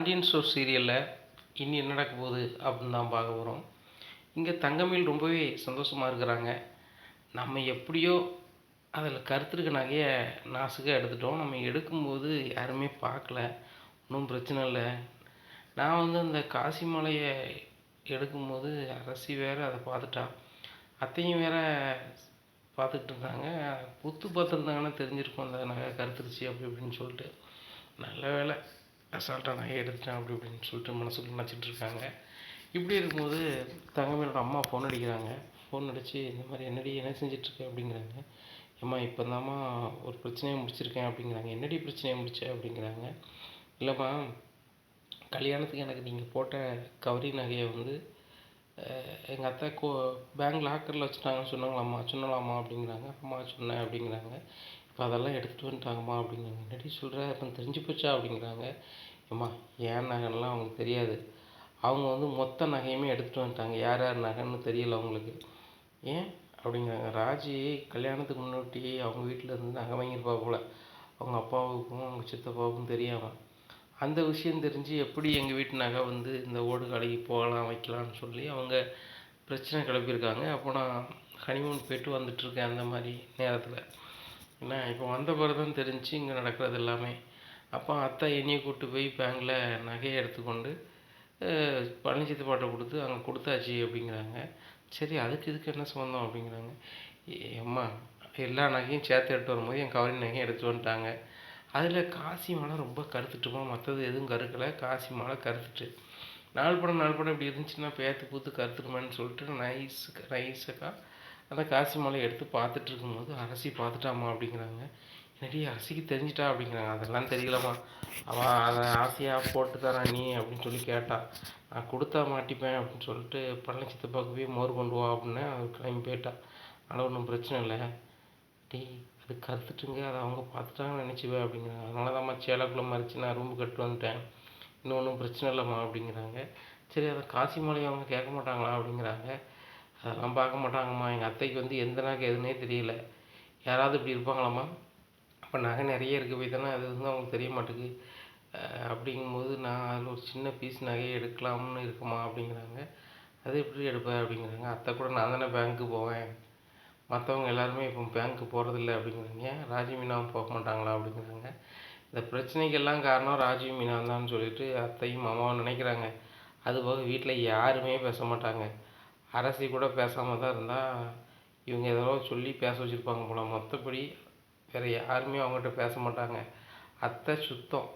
Pandian store சீரியலில் இனி என்ன நடக்க போகுது அப்படின்னு தான் பார்க்க போகிறோம். இங்கே தங்கமயில் ரொம்பவே சந்தோஷமாக இருக்கிறாங்க. நம்ம எப்படியோ அதில் கருத்துருக்க நகையை நாசுக்காக எடுத்துட்டோம். நம்ம எடுக்கும்போது யாருமே பார்க்கல, ஒன்றும் பிரச்சனை இல்லை. நான் அந்த காசி மாலையை எடுக்கும்போது அரசி வேறு அதை பார்த்துட்டா, அத்தையும் வேற பார்த்துக்கிட்டு இருந்தாங்க. புத்து பார்த்துருந்தாங்கன்னா தெரிஞ்சிருக்கும் அந்த நகை கருத்துருச்சு அப்படி இப்படின்னு சொல்லிட்டு. நல்ல வேலை அசால்ட்டாக நகை எடுத்துட்டேன் அப்படி இப்படின்னு சொல்லிட்டு மனசுக்குள்ள நினச்சிட்டு இருக்காங்க. இப்படி இருக்கும்போது தங்கமேலோட அம்மா ஃபோன் அடிக்கிறாங்க. ஃபோன் அடித்து இந்த மாதிரி என்னடி என்ன செஞ்சிட்ருக்க அப்படிங்கிறாங்க. ஏம்மா இப்போ தாம்மா ஒரு பிரச்சனையை முடிச்சிருக்கேன் அப்படிங்கிறாங்க. என்னடி பிரச்சனையை முடிச்ச அப்படிங்கிறாங்க. இல்லைம்மா, கல்யாணத்துக்கு எனக்கு நீங்கள் போட்ட கவரி நகையை எங்கள் அத்தை பேங்க் லாக்கரில் வச்சுட்டாங்கன்னு சொன்னலாமா அப்படிங்கிறாங்க. அம்மா சொன்னேன் அப்படிங்கிறாங்க. இப்போ அதெல்லாம் எடுத்துகிட்டு வந்துட்டாங்கம்மா அப்படிங்கிறாங்க. என்னடி சொல்கிற, இப்போ தெரிஞ்சு போச்சா அப்படிங்கிறாங்க. ஏம்மா, ஏன் நகைலாம் அவங்களுக்கு தெரியாது. அவங்க மொத்த நகையுமே எடுத்துகிட்டு வந்துட்டாங்க. யார் யார் நகைன்னு தெரியல அவங்களுக்கு. ஏன் அப்படிங்கிறாங்க. ராஜி கல்யாணத்துக்கு முன்னாடி அவங்க வீட்டில் இருந்து நகை வாங்கியிருப்பா போல், அவங்க அப்பாவுக்கும் அவங்க சித்தப்பாவுக்கும் தெரியாமல். அந்த விஷயம் தெரிஞ்சு எப்படி எங்கள் வீட்டு நகை இந்த ஓடு கடைக்கு போகலாம் வைக்கலாம்னு சொல்லி அவங்க பிரச்சனை கிளப்பியிருக்காங்க. அப்போ நான் ஹனிமூன் போய்ட்டு வந்துட்டுருக்கேன் அந்த மாதிரி நேரத்தில். ஏன்னா இப்போ வந்த பிறகு தான் தெரிஞ்சு இங்கே நடக்கிறது எல்லாமே. அப்போ அத்தை என்னையை கூப்பிட்டு போய் பேங்கில் நகையை எடுத்துக்கொண்டு பழனி சித்தப்பாட்ட கொடுத்து அங்கே கொடுத்தாச்சு அப்படிங்கிறாங்க. சரி, அதுக்கு இதுக்கு என்ன சம்மந்தம் அப்படிங்கிறாங்க. அம்மா, எல்லா நகையும் சேர்த்து எடுத்து வரும்போது என் கவரிங் நகையும் எடுத்து வந்துட்டாங்க. அதில் காசி மாலை ரொம்ப கருத்துட்டுமா, மற்றது எதுவும் கருக்கலை, காசி மாலை கருத்துட்டு. நாள் படம் இப்படி இருந்துச்சுன்னா பேத்து பூத்து கருத்துருமான்னு சொல்லிட்டு நைஸுக்கா அந்த காசி மாலை எடுத்து பார்த்துட்டு இருக்கும்போது அரசி பார்த்துட்டாமா அப்படிங்கிறாங்க. என்னடி அரசிக்கு தெரிஞ்சிட்டா அப்படிங்கிறாங்க. அதெல்லாம் தெரியலம்மா, அவன் அதை ஆசையாக போட்டு தரான் நீ அப்படின்னு சொல்லி கேட்டான். நான் கொடுத்தா மாட்டிப்பேன் அப்படின்னு சொல்லிட்டு பழனி சித்தப்பாவுக்கு போய் மோர் கொண்டு வா அப்படின்னு அவர் கிளம்பி போயிட்டான். அதனால் ஒன்றும் பிரச்சனை இல்லை. டீ அது கருத்துட்டுங்க, அதை அவங்க பார்த்துட்டாங்கன்னு நினச்சிவேன் அப்படிங்கிறாங்க. அதனால தான்மா சேலைக்குள்ளே மறைச்சி நான் ரூம்பு கட்டு வந்துட்டேன், இன்னும் ஒன்றும் பிரச்சனை இல்லைம்மா அப்படிங்கிறாங்க. சரி, அதை காசி மாலையை அவங்க கேட்க மாட்டாங்களா அப்படிங்கிறாங்க. அதெல்லாம் பார்க்க மாட்டாங்கம்மா, எங்கள் அத்தைக்கு எந்த நகை எதுனே தெரியல. யாராவது இப்படி இருப்பாங்களாம்மா? அப்போ நகை நிறைய இருக்க போய் தானே அது அவங்களுக்கு தெரிய மாட்டேங்குது. அப்படிங்கும்போது நான் அதில் ஒரு சின்ன பீஸ் நகையை எடுக்கலாம்னு இருக்குமா அப்படிங்கிறாங்க. அது எப்படி எடுப்பேன் அப்படிங்கிறாங்க. அத்தை கூட நான் தானே பேங்க்கு போவேன், மற்றவங்க எல்லாருமே இப்போ பேங்க்கு போகிறதில்ல அப்படிங்கிறாங்க. ராஜி மீனாவும் போக மாட்டாங்களா அப்படிங்கிறாங்க. இந்த பிரச்சனைக்கெல்லாம் காரணம் ராஜி மீனா தான் சொல்லிட்டு அத்தையும் மாமாவும் நினைக்கிறாங்க. அதுபோக வீட்டில் யாருமே பேச மாட்டாங்க. அரசி கூட பேசாமல் தான் இருந்தால் இவங்க எதோ சொல்லி பேச வச்சுருப்பாங்க போல். மற்றபடி வேறு யாருமே அவங்ககிட்ட பேச மாட்டாங்க. அத்தை சுத்தம்.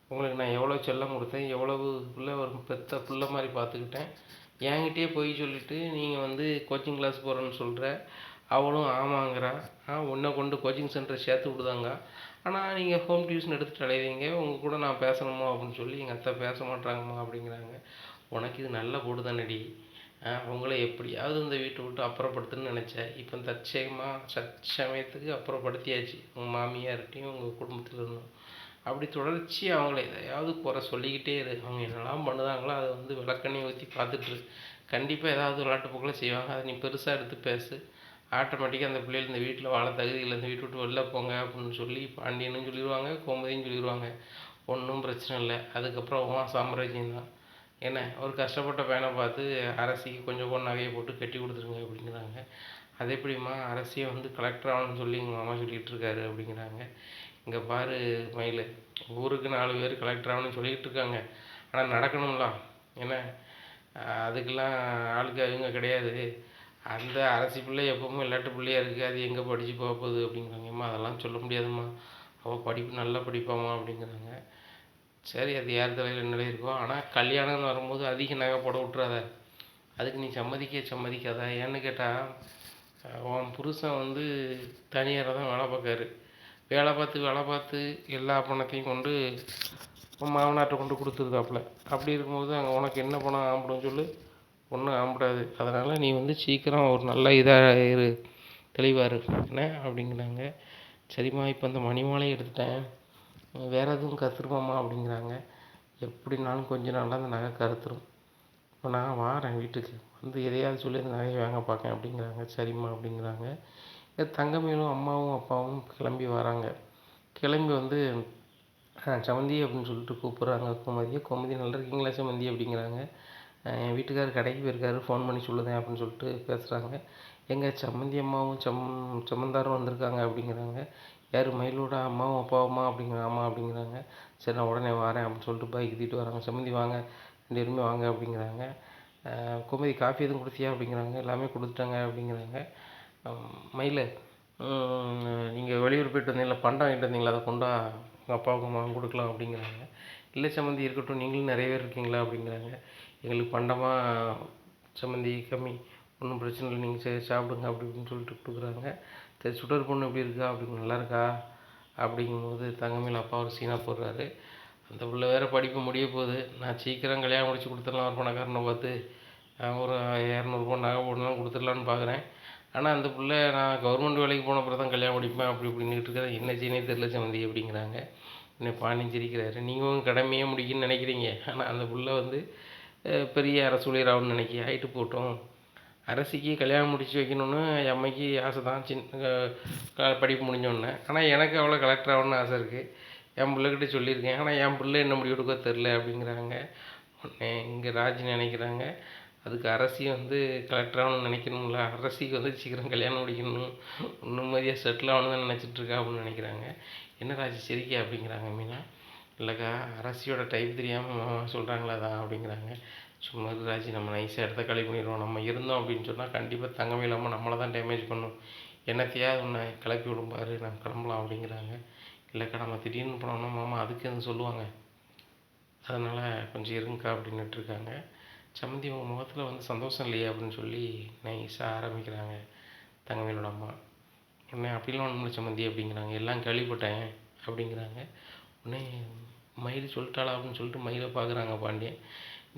உங்களுக்கு நான் எவ்வளோ செல்லம் கொடுத்தேன், எவ்வளவு பிள்ளை ஒரு பெத்த பிள்ளை மாதிரி பார்த்துக்கிட்டேன், என்கிட்டயே போய் சொல்லிவிட்டு நீங்கள் கோச்சிங் கிளாஸ் போகிறேன்னு சொல்கிற. அவளும் ஆமாங்கிறா. உன்னை கொண்டு கோச்சிங் சென்டர் சேர்த்து விடுதாங்க, ஆனால் நீங்கள் ஹோம் டியூஷன் எடுத்துகிட்டு அலைவீங்க, உங்கள் கூட நான் பேசணுமா அப்படின்னு சொல்லி எங்கள் அத்தை பேச மாட்டாங்கம்மா அப்படிங்கிறாங்க. உனக்கு இது நல்ல போடு தானடி, அவங்கள எப்படியாவது இந்த வீட்டை விட்டு அப்புறப்படுத்துன்னு நினச்சேன். இப்போ தற்சமயத்துக்கு அப்புறப்படுத்தியாச்சு. உங்கள் மாமியார்கிட்டையும் உங்கள் குடும்பத்தில் இருந்தும் அப்படி தொடர்ச்சி அவங்கள எதையாவது குறை சொல்லிக்கிட்டே இரு. அவங்க என்னெல்லாம் பண்ணுதாங்களோ அதை விளக்கண்ணி ஊற்றி பார்த்துட்ரு. கண்டிப்பாக ஏதாவது விளையாட்டு போக்கில் செய்வாங்க. அதை நீ பெருசாக எடுத்து பேசு. ஆட்டோமேட்டிக்காக அந்த பிள்ளைகள் இந்த வீட்டில் வாழ தகுதியில் இந்த வீட்டை விட்டு வெளில போங்க அப்படின்னு சொல்லி பாண்டியனும் சொல்லிடுவாங்க, கோமதியும் சொல்லிடுவாங்க. ஒன்றும் பிரச்சனை இல்லை. அதுக்கப்புறம் உன் சாம்ராஜ்யம் தான். என்ன, ஒரு கஷ்டப்பட்ட பையனை பார்த்து அரசிக்கு கொஞ்சம் நகையை போட்டு கட்டி கொடுத்துருங்க அப்படிங்கிறாங்க. அது எப்படிம்மா, அரசியை கலெக்டர் ஆகணும்னு சொல்லி எங்கள் மாமா சொல்லிகிட்டு இருக்காரு அப்படிங்கிறாங்க. இங்கே பாரு மயில், ஊருக்கு 4 பேர் கலெக்டர் ஆகணும்னு சொல்லிகிட்டு இருக்காங்க, ஆனால் நடக்கணும்ல. ஏன்னா அதுக்கெல்லாம் ஆளுக்கு அவங்க கிடையாது. அந்த அரசி பிள்ளை எப்பவுமே விளையாட்டு பிள்ளையாக இருக்குது, அது எங்கே படித்து போக போகுது அப்படிங்கிறாங்கம்மா. அதெல்லாம் சொல்ல முடியாதும்மா, அவள் படிப்பு நல்லா படிப்பாம்மா அப்படிங்கிறாங்க. சரி, அது யார் தலையில் என்ன இருக்கோ, ஆனால் கல்யாணம்னு வரும்போது அதிக நகை போட விட்றாத. அதுக்கு நீ சம்மதிக்காத. ஏன்னு கேட்டால் உன் புருஷன் தனியாராக தான் வேலை பார்க்காரு. வேலை பார்த்து எல்லா பணத்தையும் கொண்டு மாமனார்ட்ட கொண்டு கொடுத்துருக்காப்புல. அப்படி இருக்கும்போது அங்கே உனக்கு என்ன பணம் ஆம்பிடும்னு சொல்லு, ஒன்றும் ஆம்பிடாது. அதனால் நீ சீக்கிரம் ஒரு நல்ல இதாக இரு, தெளிவாக இரு என்ன அப்படிங்கிறாங்க. சரிம்மா, இப்போ இந்த மணி மாலையை எடுத்துட்டேன், வேறு எதுவும் கற்றுருப்பாம்மா அப்படிங்கிறாங்க. எப்படினாலும் கொஞ்ச நாள் அந்த நகை கருத்துரும். இப்போ நான் வாரேன் வீட்டுக்கு, எதையாவது சொல்லி அந்த நகையை வாங்க பார்க்கேன் அப்படிங்கிறாங்க. சரிம்மா அப்படிங்கிறாங்க. தங்கமயிலும் அம்மாவும் அப்பாவும் கிளம்பி வராங்க. கிளம்பி சம்மந்தி அப்படின்னு சொல்லிட்டு கூப்பிட்றாங்க கோமதியை. கோமதி நல்லா இருக்கீங்களா சம்மந்தி அப்படிங்கிறாங்க. என் வீட்டுக்காரர் கடைக்கு போயிருக்காரு, ஃபோன் பண்ணி சொல்லுதேன் அப்படின்னு சொல்லிட்டு பேசுகிறாங்க. எங்கள் சம்மந்தி அம்மாவும் சம்மந்தாரும் வந்திருக்காங்க அப்படிங்கிறாங்க. யார் மயிலோட அம்மாவும் அப்பாவுமா அப்படிங்கிற ஆமாம் அப்படிங்கிறாங்க. சரி நான் உடனே வரேன் அப்படின்னு சொல்லிட்டு பைக் தூக்கிட்டு வராங்க. சம்மந்தி வாங்க, 2 பேருமே வாங்க அப்படிங்கிறாங்க. கோமதி காஃபி எதுவும் கொடுத்தியா அப்படிங்கிறாங்க. எல்லாமே கொடுத்துட்டாங்க அப்படிங்கிறாங்க. மயில், நீங்கள் வெளியூர் போயிட்டு வந்தீங்களா, பண்டம் வாங்கிட்டு வந்தீங்களா, அதை கொண்டா உங்கள் அப்பாவுக்கு அம்மாவும் கொடுக்கலாம் அப்படிங்கிறாங்க. இல்லை சம்மந்தி இருக்கட்டும், நீங்களும் நிறைய பேர் இருக்கீங்களா அப்படிங்கிறாங்க. எங்களுக்கு பண்டமாக சம்மந்தி கம்மி, ஒன்றும் பிரச்சனை இல்லை, நீங்கள் சாப்பிடுங்க அப்படி இப்படின்னு சொல்லிட்டு கொடுக்குறாங்க. சரி சுடர் பொண்ணு எப்படி இருக்கா அப்படிங்க, நல்லா இருக்கா அப்படிங்கும்போது தங்கமேல் அப்பா ஒரு சீனாக போடுறாரு. அந்த பிள்ளை வேறு படிப்பு முடிய போகுது, நான் சீக்கிரம் கல்யாணம் முடிச்சு கொடுத்துடலாம் ஒரு பணக்காரனை பார்த்து, ஒரு 200 பவுன் நகை போடலாம் கொடுத்துடலான்னு பார்க்குறேன். ஆனால் அந்த பிள்ளை நான் கவர்மெண்ட் வேலைக்கு போன அப்புறம் தான் கல்யாணம் முடிப்பேன் அப்படி இப்படின்னுட்டு இருக்கிறேன். என்ன செய்யனே தெரியல சம்மந்தி அப்படிங்கிறாங்க. என்னை பாண்டியன் சிரிக்கிறாரு. நீங்கள் உங்கள் கடமையே முடிக்குன்னு நினைக்கிறீங்க, ஆனால் அந்த பிள்ளை வந்து பெரிய அரசு ஊழியராகணும்னு நினைக்க ஆகிட்டு போட்டோம். அரசிக்கு கல்யாணம் முடித்து வைக்கணும்னு என் அம்மைக்கு ஆசை தான், படிப்பு முடிஞ்சோடனே. ஆனால் எனக்கு அவ்வளோ கலெக்டர் ஆகணும்னு ஆசை இருக்குது. என் பிள்ளைகிட்ட சொல்லியிருக்கேன், ஆனால் என் பிள்ளை என்ன முடிவு எடுக்க தெரில அப்படிங்கிறாங்க. உடனே இங்கே ராஜி நினைக்கிறாங்க, அதுக்கு அரசி வந்து கலெக்டர் ஆகணும்னு நினைக்கணும்ல, அரசிக்கு வந்து சீக்கிரம் கல்யாணம் முடிக்கணும், நிம்மதியாக செட்டில் ஆகணும்னு தான் நினச்சிட்ருக்கா அப்படின்னு நினைக்கிறாங்க. என்ன ராஜி சிரிக்க அப்படிங்கிறாங்க மீனா. இல்லைக்கா, அரசியோட டைப் தெரியாமல் சொல்கிறாங்களா தான் அப்படிங்கிறாங்க. சும்மா ராஜி, நம்ம நைஸாக இடத்த காலி பண்ணிடுவோம். நம்ம இருந்தோம் அப்படின்னு சொன்னால் கண்டிப்பாக தங்கமே இல்லாமல் நம்மளை தான் டேமேஜ் பண்ணும். என்னத்தையாவது ஒன்று கிளப்பி விடும்பாரு, நம்ம கிளம்பலாம் அப்படிங்கிறாங்க. இல்லைக்கா, நம்ம திடீர்னு போனோம்னா மாமா அதுக்கு எதுவும் சொல்லுவாங்க, அதனால் கொஞ்சம் இருங்கக்கா அப்படின்னுட்டு இருக்காங்க. சம்மந்தி உங்கள் முகத்தில் வந்து சந்தோஷம் இல்லையே அப்படின்னு சொல்லி நைஸாக ஆரம்பிக்கிறாங்க தங்கமேலோட அம்மா. உடனே அப்படிலாம் ஒன்றும் சம்மந்தி அப்படிங்கிறாங்க. எல்லாம் கேள்விப்பட்டேன் அப்படிங்கிறாங்க. உடனே மயில் சொல்லிட்டாளா அப்படின்னு சொல்லிட்டு மயிலை பார்க்குறாங்க பாண்டியன்.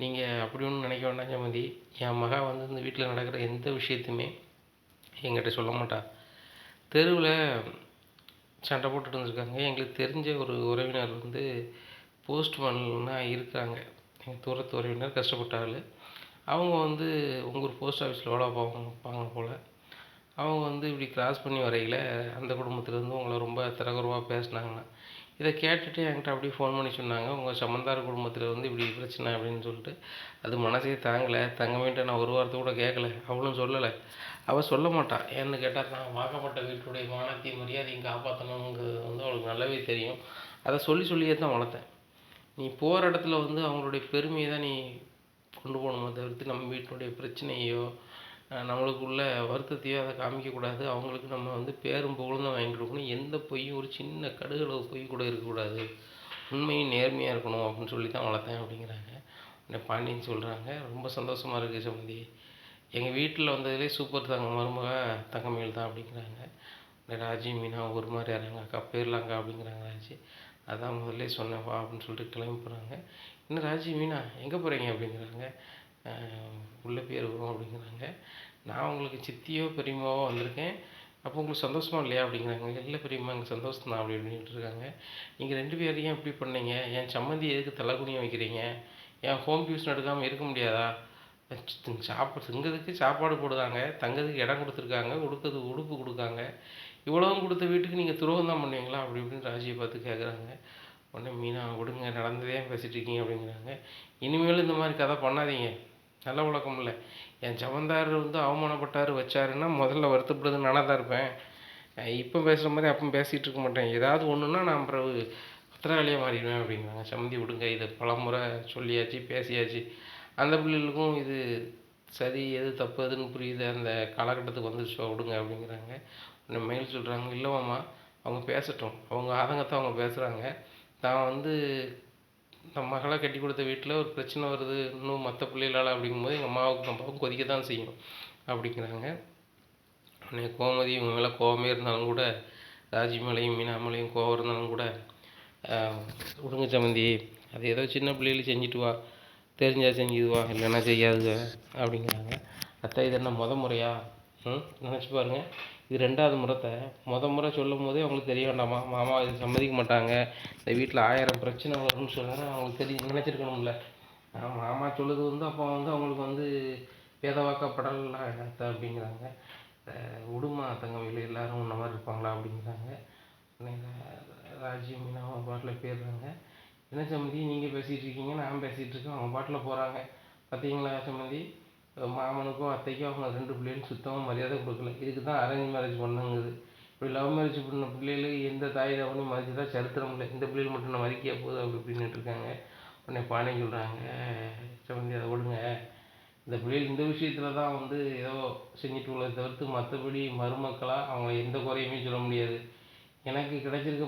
நீங்கள் அப்படி ஒன்றும் நினைக்க வேண்டாம் சம்மந்தி, என் மகா வந்து இந்த வீட்டில் நடக்கிற எந்த விஷயத்தையுமே என்கிட்ட சொல்ல மாட்டா. தெருவில் சண்டை போட்டுட்டு இருந்திருக்காங்க. எங்களுக்கு தெரிஞ்ச ஒரு உறவினர் வந்து போஸ்ட்மேனாக இருக்கிறாங்க, எங்கள் தூரத்து உறவினர், கஷ்டப்பட்டாள். அவங்க வந்து உங்கள் ஊர் போஸ்ட் ஆஃபீஸில் வேலை பார்ப்பாங்க போல். அவங்க வந்து இப்படி கிராஸ் பண்ணி வரையில் அந்த குடும்பத்துலேருந்து உங்களை ரொம்ப தரகுறவாக பேசினாங்கண்ணா. இதை கேட்டுட்டு என்கிட்ட அப்படியே ஃபோன் பண்ணி சொன்னாங்க, உங்கள் சம்மந்தார் குடும்பத்தில் வந்து இப்படி பிரச்சனை அப்படின்னு சொல்லிட்டு. அது மனசே தாங்கலை. தங்கமேன்ட்டு நான் ஒரு வார்த்தை கூட கேட்கல, அவளும் சொல்லலை. அவள் சொல்ல மாட்டாள். ஏன்னு கேட்டால் நான் வாக்கப்பட்ட வீட்டுடைய மானத்தையும் மரியாதையும் காப்பாற்றணுங்கிறது வந்து அவளுக்கு நல்லாவே தெரியும். அதை சொல்லியே தான் வளர்த்தேன். நீ போகிற இடத்துல வந்து அவங்களுடைய பெருமையை தான் நீ கொண்டு போகணுமே தவிர்த்து நம்ம வீட்டினுடைய பிரச்சனையோ நம்மளுக்குள்ள வருத்தத்தையோ அதை காமிக்கக்கூடாது. அவங்களுக்கு நம்ம வந்து பேரும் புகழும் தான் வாங்கி கொடுக்கணும். எந்த பொய்யும், ஒரு சின்ன கடுகளவு பொய் கூட இருக்கக்கூடாது, உண்மையும் நேர்மையாக இருக்கணும் அப்படின்னு சொல்லி தான் வளர்த்தேன் அப்படிங்கிறாங்க. உடனே பாண்டியன் சொல்கிறாங்க, ரொம்ப சந்தோஷமாக இருக்குது சம்மந்தி, எங்கள் வீட்டில் வந்ததுலேயே சூப்பர் மருமக தங்கமேல் தான் அப்படிங்கிறாங்க. உடனே ராஜி மீனா ஒரு மாதிரி யாராங்க, அக்கா போயிடலாங்க்கா அப்படிங்கிறாங்க ராஜி. அதான் முதல்ல சொன்னேன் வா அப்படின்னு சொல்லிட்டு கிளம்பி போகிறாங்க. இன்னும் ராஜி மீனா எங்கே போகிறீங்க அப்படிங்கிறாங்க. உள்ளே போயிருக்கிறோம் அப்படிங்கிறாங்க. நான் உங்களுக்கு சித்தியோ பெரியம்மாவோ வந்திருக்கேன், அப்போ உங்களுக்கு சந்தோஷமா இல்லையா அப்படிங்கிறாங்க. இல்லை பெரியம்மா, எங்களுக்கு சந்தோஷம் தான் அப்படி அப்படின்ட்டு இருக்காங்க. நீங்கள் 2 பேரையும் எப்படி பண்ணீங்க, என் சம்மந்தி எதுக்கு தலைகுனியம் வைக்கிறீங்க, என் ஹோம் டியூஷன் எடுக்காமல் இருக்க முடியாதா, திங்கிறதுக்கு சாப்பாடு போடுதாங்க, தங்கிறதுக்கு இடம் கொடுத்துருக்காங்க, உடுக்கிறதுக்கு உடுப்பு கொடுக்காங்க, இவ்வளவும் கொடுத்த வீட்டுக்கு நீங்கள் துரோகம் தான் பண்ணுவீங்களா அப்படி இப்படின்னு ராஜியை பார்த்து கேட்குறாங்க. உடனே மீனா விடுங்க, நடந்ததே பேசிகிட்டு இருக்கீங்க அப்படிங்கிறாங்க. இனிமேல் இந்த மாதிரி கதை பண்ணாதீங்க, நல்ல பழக்கம் இல்லை. என் சமந்தார் வந்து அவமானப்பட்டார் வச்சாருன்னா முதல்ல வருத்தப்படுறது நானாக தான் இருப்பேன். இப்போ பேசுகிற மாதிரி அப்போ பேசிகிட்டு இருக்க மாட்டேன். ஏதாவது ஒன்றுன்னா நான் பிறகு பத்திரகாளியாக மாறிடுவேன் அப்படிங்கிறாங்க. சம்மந்தி விடுங்க, இதை பலமுறை சொல்லியாச்சு பேசியாச்சு, அந்த பிள்ளைகளுக்கும் இது சரி எது தப்பு எதுன்னு புரியுது, அந்த காலகட்டத்துக்கு வந்துருச்சோ விடுங்க அப்படிங்கிறாங்க. உடனே மயில் சொல்கிறாங்க, இல்லைவாம்மா அவங்க பேசட்டும், அவங்க ஆதங்கத்தை அவங்க பேசுகிறாங்க. தான் வந்து நம்ம மகளை கட்டி கொடுத்த வீட்டில் ஒரு பிரச்சனை வருது இன்னும் மற்ற பிள்ளைகளால் அப்படிங்கும்போது எங்கள் அம்மாவுக்கும் அப்பாவுக்கும் கொதிக்க தான் செய்யும் அப்படிங்கிறாங்க. உடனே கோமதி இவங்க மேலே கோபமே இருந்தாலும் கூட, ராஜி மேலேயும் மீனா மேலேயும் கோபம் இருந்தாலும் கூட, விடுங்க சம்மந்தி, அது ஏதோ சின்ன பிள்ளைகளும் செஞ்சுட்டு வா, தெரிஞ்சா செஞ்சுது வா, இல்லைன்னா செய்யாதுங்க அப்படிங்கிறாங்க. அத்தை இது என்ன முறையா நினச்சி பாருங்கள், இது 2வது முறை சொல்லும் போதே அவங்களுக்கு தெரிய வேண்டாமா, மாமா இது சம்மதிக்க மாட்டாங்க, இந்த வீட்டில் 1000 பிரச்சனை வரும்னு சொன்னால் அவங்களுக்கு நினச்சிருக்கணும்ல. மாமா சொல்லுது வந்து அப்போ வந்து அவங்களுக்கு வந்து வேதவாக்கப்படலாம் அத்தை அப்படிங்கிறாங்க. விடுமா தங்கவையில் எல்லாரும் இந்த மாதிரி இருப்பாங்களா அப்படிங்கிறாங்க. ராஜியும் மீனா அவங்க பாட்டில் போயிடுறாங்க. என்ன சம்மந்தி நீங்கள் பேசிகிட்டு இருக்கீங்க, நான் பேசிகிட்டு இருக்கேன், அவங்க பாட்டில் போகிறாங்க. பார்த்தீங்களா சம்மந்தி, மாமனுக்கும் அத்தைக்கும் அவங்க 2 பிள்ளைகளும் சுத்தமாக மரியாதை கொடுக்கல. இதுக்கு தான் அரேஞ்ச் மேரேஜ் பண்ணுங்குது. இப்படி லவ் மேரேஜ் பண்ண பிள்ளைகளுக்கு எந்த தாய் தகவனையும் மதிச்சதா சரித்திரம் இல்லை. இந்த பிள்ளைகள் மட்டும் நான் மதிக்க போகுது அப்படி இப்படின்னுட்டு இருக்காங்க. உடனே பானை சொல்கிறாங்க, சம்மந்தி அதை விடுங்க, இந்த பிள்ளைகள் இந்த விஷயத்தில் தான் வந்து ஏதோ செஞ்சுட்டு உள்ளதை தவிர்த்து மற்றபடி மருமக்களாக அவங்கள எந்த குறையுமே சொல்ல முடியாது. எனக்கு கிடைச்சிருக்க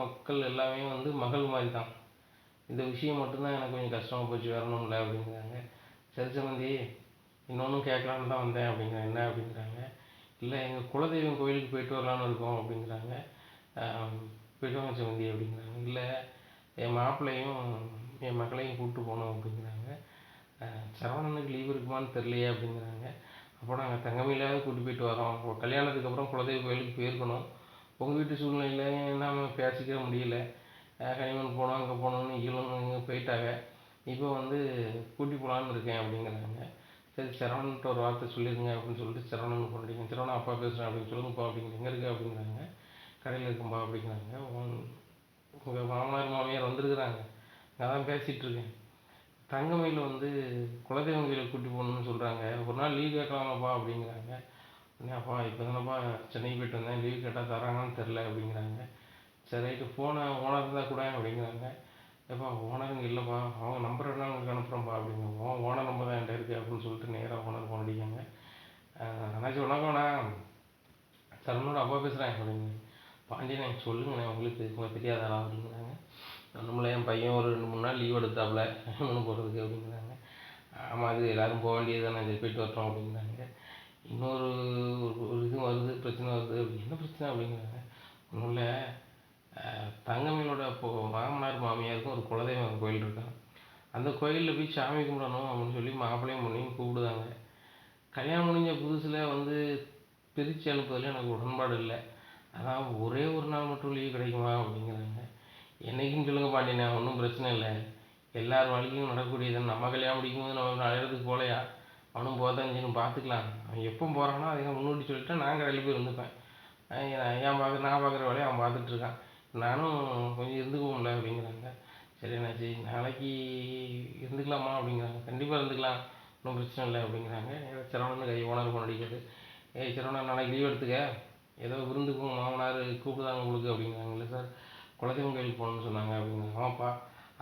மக்கள் எல்லாமே வந்து மகள் மாதிரி தான். இந்த விஷயம் மட்டும்தான் எனக்கு கொஞ்சம் கஷ்டமாக போச்சு, வரணும் இல்லை அப்படிங்கிறாங்க. சரி சம்மந்தி, இன்னொன்றும் கேட்கலான்னு தான் வந்தேன் அப்படிங்கிறேன். என்ன அப்படிங்கிறாங்க. இல்லை எங்கள் குலதெய்வம் கோயிலுக்கு போயிட்டு வரலான்னு இருக்கோம் அப்படிங்கிறாங்க. போயிட்டு வாங்க சம்மந்தி அப்படிங்கிறாங்க. இல்லை என் மாப்பிள்ளையும் என் மகளையும் கூப்பிட்டு போகணும் அப்படிங்கிறாங்க. சரவணனுக்கு லீவ் இருக்குமான்னு தெரியலையே அப்படிங்கிறாங்க. அப்போ நாங்கள் தங்கமயிலாவது கூட்டி போயிட்டு வரோம். கல்யாணத்துக்கு அப்புறம் குலதெய்வ கோயிலுக்கு போயிருக்கணும். உங்கள் வீட்டு சூழ்நிலையில் நாம் பேசிக்க முடியல. ஹனிமூன் போனோம், அங்கே போனோம்னு இங்கே போயிட்டாங்க. இப்போ வந்து கூட்டி போகலான்னு இருக்கேன் அப்படிங்கிறாங்க. சரி சரவணன்ட்ட ஒரு வார்த்தை சொல்லிடுங்க அப்படின்னு சொல்லிட்டு சரவணன் பண்ணிட்டீங்க. சரவணன் அப்பா பேசுகிறேன் அப்படின்னு சொல்லுங்கப்பா அப்படிங்கிற. எங்கே இருக்கு அப்படிங்கிறாங்க. கடையில் இருக்கும்பா அப்படிங்கிறாங்க. உங்கள் மாமனார் மாமியார் வந்திருக்கிறாங்க, நான் தான் பேசிகிட்டு இருக்கேன். தங்கமயில் வந்து குலதெய்வம் கோயிலுக்கு கூட்டி போகணுன்னு சொல்கிறாங்க, ஒரு நாள் லீவ் கேட்கலாமாப்பா அப்படிங்கிறாங்க. உடனே அப்பா இப்போ தானேப்பா சென்னைக்கு போய்ட்டு வந்தேன், லீவ் கேட்டால் தராங்கன்னு தெரில அப்படிங்கிறாங்க. சரி ரைட்டு, ஃபோனை ஓனர் இருந்தால் கூட அப்படிங்கிறாங்க. எப்பா ஓனருங்க இல்லைப்பா, அவங்க நம்பர் என்ன உங்களுக்கு அனுப்புகிறேன்ப்பா அப்படிங்கிறாங்க. ஓனர் நம்பர் தான் என்கிட்ட இருக்குது அப்படின்னு சொல்லிட்டு நேராக ஓனர் ஃபோன் அடிக்காங்க. அண்ணாச்சி வணக்கம்ண்ணா, சரவணோட அப்பா பேசுகிறேன் அப்படிங்க. பாண்டியண்ணே சொல்லுங்கண்ணே, உங்களுக்கு தெரியாதாரா அப்படிங்கிறாங்க. நம்மள என் பையன் ஒரு 2-3 நாள் லீவ் எடுத்தாப்புல ஹனிமூன் போகிறதுக்கு அப்படிங்கிறாங்க. ஆமாம், அது எல்லோரும் போக வேண்டியது தானே, சரி போயிட்டு வரட்டும் அப்படிங்கிறாங்க. இன்னொரு இது வருது, பிரச்சனை வருது. என்ன பிரச்சனை அப்படிங்கிறாங்க. ஒன்றும் இல்லை, தங்கமயிலோட மாமனார் மாமியாருக்கும் ஒரு குலதெய்வம் கோயில் இருக்கான். அந்த கோயிலில் போய் சாமி கும்பிடணும் அப்படின்னு சொல்லி மாப்பிள்ளையும் பொண்ணையும் கூப்பிடுதாங்க. கல்யாணம் முடிஞ்ச புதுசில் வந்து பிரித்து அனுப்புறதுல எனக்கு உடன்பாடு இல்லை. அதான் ஒரே ஒரு நாள் மட்டும் லீவ் கிடைக்குமா அப்படிங்கிறாங்க. என்னைக்குன்னு சொல்லுங்க பாண்டியண்ணே, ஒன்றும் பிரச்சனை இல்லை, எல்லார் வாழ்க்கையும் நடக்கக்கூடியது. நம்ம கல்யாணம் முடிக்கும்போது நம்ம 4 இடத்துக்கு போகலையா, அவனும் போதான் செய்யணும், பார்த்துக்கலாம். அவன் எப்போ போகிறானோ அதை முன்னாடி சொல்லிவிட்டு நான் கடையில் போய் இருந்துப்பேன். நான் பார்க்குற வேலையை அவன் பார்த்துட்ருக்கான், நானும் கொஞ்சம் இருந்துக்குவோம்ல அப்படிங்கிறாங்க. சரி என்னாச்சு, நாளைக்கு இருந்துக்கலாமா அப்படிங்கிறாங்க. கண்டிப்பாக இருந்துக்கலாம், ஒன்றும் பிரச்சனை இல்லை அப்படிங்கிறாங்க. சரவணன் கை ஓனர் ஃபோன் அடிக்கிறது. சரவணன் நாளைக்கு லீவ் எடுத்துக்க, ஏதோ விருந்துக்கும் மாமனார் கூப்பிடுதாங்க உங்களுக்கு அப்படிங்கிறாங்க. இல்லை சார், குலதெய்வம் கோயிலுக்கு போகணுன்னு சொன்னாங்க அப்படிங்கிறாங்க. ஆமாப்பா,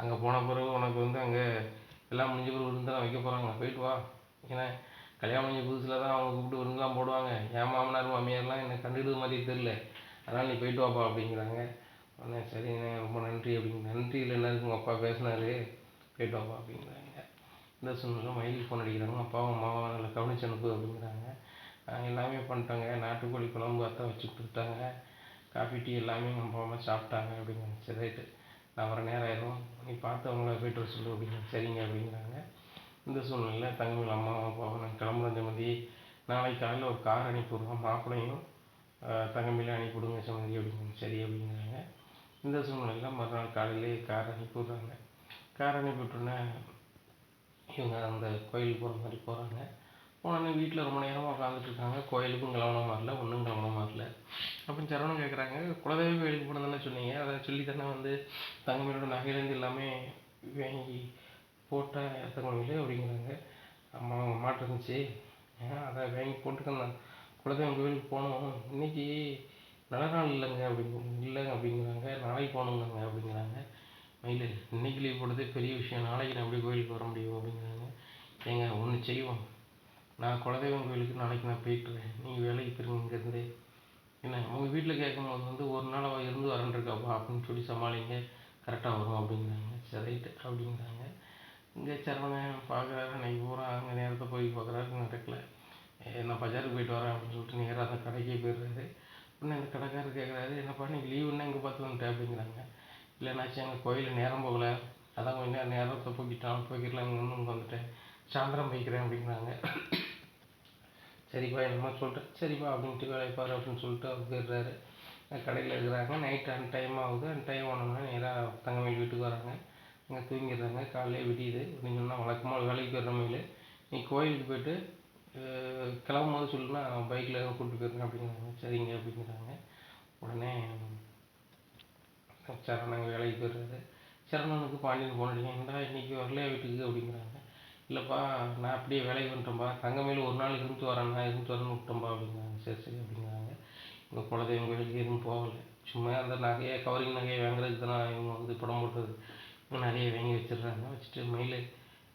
அங்கே போன பிறகு உனக்கு வந்து அங்கே எல்லாம் முடிஞ்ச பிறகு விருந்து தான் வைக்க போகிறாங்க, போயிட்டு வா. ஏன்னா கல்யாணம் முடிஞ்ச புதுசில் தான் அவங்க கூப்பிட்டு விருந்துலாம் போடுவாங்க. என் மாமனார் மாமியார்லாம் என்னை கண்டுக்கிட்டு மாதிரி தெரில, அதனால் நீ போயிட்டு வாப்பா அப்படிங்கிறாங்க. உடனே சரிண்ணே ரொம்ப நன்றி அப்படிங்க. நன்றியில் என்ன இருக்குங்க, அப்பா பேசினாரு, போயிட்டு வாப்பா அப்படிங்கிறாங்க. இந்த சூழ்நிலை மயிலுக்கு ஃபோன் அடிக்கிறாங்க. அப்பாவும் அம்மாவும் நல்லா கவனிச்சு அனுப்பு அப்படிங்கிறாங்க. எல்லாமே பண்ணிட்டாங்க, நாட்டுக்கோழி குழம்பு அத்தை வச்சு கொடுத்துட்டாங்க, காஃபி டீ எல்லாமே அப்பா அம்மா சாப்பிட்டாங்க அப்படிங்கிறாங்க. சரி ரைட்டு, நான் வர நேரம் ஆயிடும், நீ பார்த்து அவங்கள போய்ட்டு வர சொல்லு அப்படிங்கிறாங்க. சரிங்க அப்படிங்கிறாங்க. இந்த சூழ்நிலையில் தங்கமயில் அம்மாவும் அப்பாவும் நான் கிளம்புறேன் சம்மந்தி, நாளைக்கு காலையில் ஒரு கார் அனுப்பிவிடுவோம், மாப்பிள்ளையும் தங்கமயிலையும் அனுப்பிவிடுங்க சம்மந்தி அப்படிங்கிறாங்க. சரி அப்படிங்கிறாங்க. இந்த சூழ்நிலையில் மறுநாள் காலையிலே கார் அனுப்பிவிட்றாங்க. கார் அனுப்பிவிட்டோன்னே இவங்க அந்த கோயிலுக்கு போகிற மாதிரி போகிறாங்க. உடனே வீட்டில் ரொம்ப நேரமாக உட்காந்துட்ருக்காங்க, கோயிலுக்கும் கிளம்புன மாதிரில, ஒன்றும் கிளம்புன மாதிரில. அப்போ சரவணன் கேட்குறாங்க, குலதெய்வ கோயிலுக்கு போன தானே சொன்னீங்க, அதை சொல்லி தானே வந்து தங்கமயிலோட நகையிலேருந்து எல்லாமே வாங்கி போட்ட தங்கமயில் அப்படிங்கிறாங்க. அம்மா அம்மாட்ட இருந்துச்சு, அதை வாங்கி போட்டுக்கணும், குலதெய்வம் கோயிலுக்கு போகணும், இன்றைக்கி நல்ல நாள் இல்லைங்க இல்லைங்க அப்படிங்கிறாங்க. நாளைக்கு போகணுங்க அப்படிங்கிறாங்க. மயில், இன்றைக்கி லீவ் போட்டதே பெரிய விஷயம், நாளைக்கு நான் எப்படி கோயிலுக்கு வர முடியும் அப்படிங்கிறாங்க. ஏங்க ஒன்று செய்வோம், நான் குலதெய்வம் கோயிலுக்கு நாளைக்கு நான் போய்ட்டுறேன், நீங்கள் வேலைக்கு போயிருங்க இங்கேருந்து. என்ன உங்கள் வீட்டில் கேட்கும்போது வந்து ஒரு நாள் அவள் இருந்து வரேன்ருக்காப்பா அப்படின்னு சொல்லி சமாளிங்க, கரெக்டாக வரும் அப்படிங்கிறாங்க. சரி ரைட்டு அப்படிங்கிறாங்க. இங்கே சரவணன் பார்க்குறாரு, அன்றைக்கி பூரா அங்கே நேரத்தை போய் பார்க்குறாரு, நடக்கல. நான் பஜாருக்கு போயிட்டு வரேன் அப்படின்னு சொல்லிட்டு நேராக அந்த கடைக்கே போயிடுறாரு. உடனே அந்த கடைக்காரர் கேட்குறாரு, என்னப்பா நீங்கள் லீவுன்னா இங்கே பார்த்து வந்துட்டேன் அப்படிங்கிறாங்க. இல்லைனாச்சும் எங்கள் கோயிலில் நேரம் போகலை, அதான் கொஞ்சம் நேரத்தை போய்க்கிடலாம் இங்கே வந்துட்டேன், சாயந்தரம் போய்க்கிறேன் அப்படிங்கிறாங்க. சரிப்பா என்னம்மா சொல்கிறேன், சரிப்பா அப்படின்ட்டு வேலையை பாரு அப்படின்னு சொல்லிட்டு அவர் போயிடுறாரு. கடையில் இருக்கிறாங்க. நைட்டு அந்த டைம் ஆகுது. அந்த டைம் ஆனோம்னா நேராக தங்கமயில் வீட்டுக்கு வராங்க. அங்கே தூங்கிடுறாங்க. காலையிலே விடியுது. அப்படின்னு சொன்னால் வழக்கமாக வேலைக்கு போயிடுற மயில், நீ கோயிலுக்கு போய்ட்டு கிளம்பும் போது சொல்லுன்னா பைக்கில் கூப்பிட்டு போயிருங்க அப்படிங்கிறாங்க. சரிங்க அப்படிங்கிறாங்க. உடனே சரவணன் வேலைக்கு போயிடுறாரு. சரவணனுக்கு பாண்டியன் ஃபோன் அடிக்கும், "ஏன்டா இன்னைக்கு வரலையா வீட்டுக்கு?" அப்படிங்கிறாங்க. "இல்லைப்பா, நான் அப்படியே வேலைக்கு வந்துட்டேன்ப்பா, தங்கமயில் ஒரு நாள் இருந்துட்டு வரேன், நான் இருந்துட்டு வரேன்னு விட்டேன்ப்பா" அப்படிங்கிறாங்க. "சரி சரி" அப்படிங்கிறாங்க. இவங்க குலதெய்வம் கோயிலுக்கு எதுவும் போகலை. சும்மா அந்த நகையை, கவரிங் நகையை வாங்குறதுக்கு தானே இவங்க வந்து படம் போட்டது. இவங்க நகையை வாங்கி வச்சிடுறாங்க. வச்சுட்டு மயில்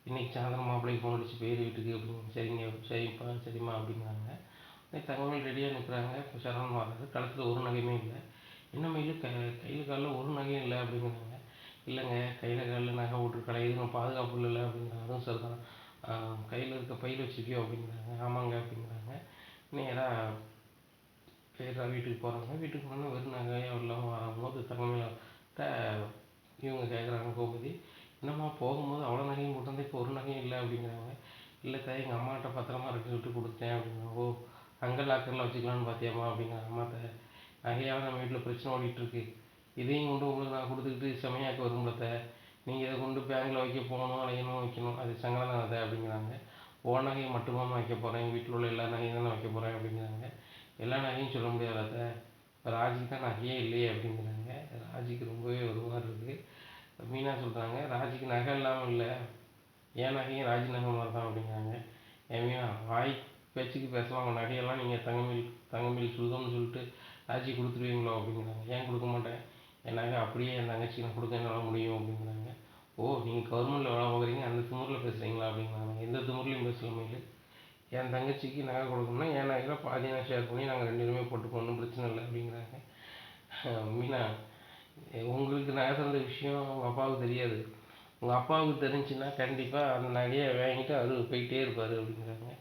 இன்னைக்கு சாயந்தரம் மாப்பிள்ளைக்கு ஃபோன் அடிச்சு போயிரு வீட்டுக்கு அப்படின்னு. "சரிங்க, சரிப்பா, சரிம்மா" அப்படிங்கிறாங்க. தங்கமயில் ரெடியாக நிற்கிறாங்க. இப்போ சரவணன் வர்றாரு. கழுத்தில் ஒரு நகையுமே இல்லை. "என்ன மயில், கையில் காலில் ஒரு நகையும் இல்லை" அப்படிங்கிறாங்க. "இல்லைங்க, கையில் காலில் நகை போட்டு கலையுது, பாதுகாப்பு இல்லைல்ல" அப்படிங்கிறாங்க. "அதுவும் சரிதான், கையில் இருக்க பையில் வச்சுருக்கியோ" அப்படிங்கிறாங்க. "ஆமாங்க" அப்படிங்கிறாங்க. நேராக பேரா வீட்டுக்கு போகிறாங்க. வீட்டுக்கு போனால் வெறும் நகையாக இல்லாமல் வரும்போது தங்கமயில்கிட்ட இவங்க கேட்குறாங்க, கோமதி, "என்னம்மா போகும்போது அவ்வளோ நகையும் போட்டு வந்து இப்போ ஒரு நகையும் இல்லை" அப்படிங்கிறாங்க. "இல்லை தாய், எங்கள் அம்மாகிட்ட பத்திரமா இருக்கு சொல்லிட்டு கொடுத்தேன்" அப்படிங்கிறாங்க. "ஓ, அங்கே லாக்கரில் வச்சுக்கலான்னு பார்த்தியாம்மா" அப்படிங்கிறாங்க. "அம்மாட்ட நகையால் நம்ம வீட்டில் பிரச்சனை ஓடிட்டுருக்கு, இதையும் கொண்டு உங்களுக்கு நான் கொடுத்துக்கிட்டு செமையாக்க வரும்பத்த, நீங்கள் இதை கொண்டு பேங்கில் வைக்க போகணும், அலையணும், வைக்கணும், அது சங்கடம் தான் அதை" அப்படிங்கிறாங்க. "ஓ நகையை மட்டுமாம்மா வைக்க போகிறேன், எங்கள் வீட்டில் உள்ள எல்லா நகையும் தானே வைக்க போகிறேன்" அப்படிங்கிறாங்க. "எல்லா நகையும் சொல்ல முடியாது அத்தை, ராஜிக்கு தான் நகையே இல்லையே" அப்படிங்கிறாங்க. ராஜிக்கு ரொம்பவே ஒரு மாதிரி இருக்குது. மீனா சொல்கிறாங்க, "ராஜிக்கு நகை இல்லாமல் இல்லை, என் நகையும் ராஜி நகை மாதிரி தான்" அப்படிங்கிறாங்க. "ஏன் மீனா, வாய் பேச்சுக்கு பேசலாம், அவங்க நகையெல்லாம் நீங்கள் தங்கமயில் சுருதம்னு சொல்லிட்டு ராஜி கொடுத்துருவீங்களோ" அப்படிங்கிறாங்க. "ஏன் கொடுக்க மாட்டேன், என் நகை அப்படியே என் தங்கச்சிக்கு நான் கொடுக்க என்னால் முடியும்" அப்படிங்கிறாங்க. "ஓ, நீங்கள் கவர்மெண்ட்டில் வேலை பார்க்குறீங்க, அந்த திமிரில் பேசுகிறீங்களா" அப்படிங்கிறாங்க. "எந்த திமிர்லையும் பேசல மயில், என் தங்கச்சிக்கு நகை கொடுக்கணும்னா என் நகையில் பாதி நான் ஷேர் பண்ணி நாங்கள் 2 பேருமே போட்டுப்போம், ஒன்றும் பிரச்சனை இல்லை" அப்படிங்கிறாங்க. "மீனா, உங்களுக்கு நகை தந்த விஷயம் உங்கள் அப்பாவுக்கு தெரியாது, உங்கள் அப்பாவுக்கு தெரிஞ்சுன்னா கண்டிப்பாக அந்த நகையை வாங்கிட்டு அவர் போயிட்டே இருப்பார்" அப்படிங்கிறாங்க.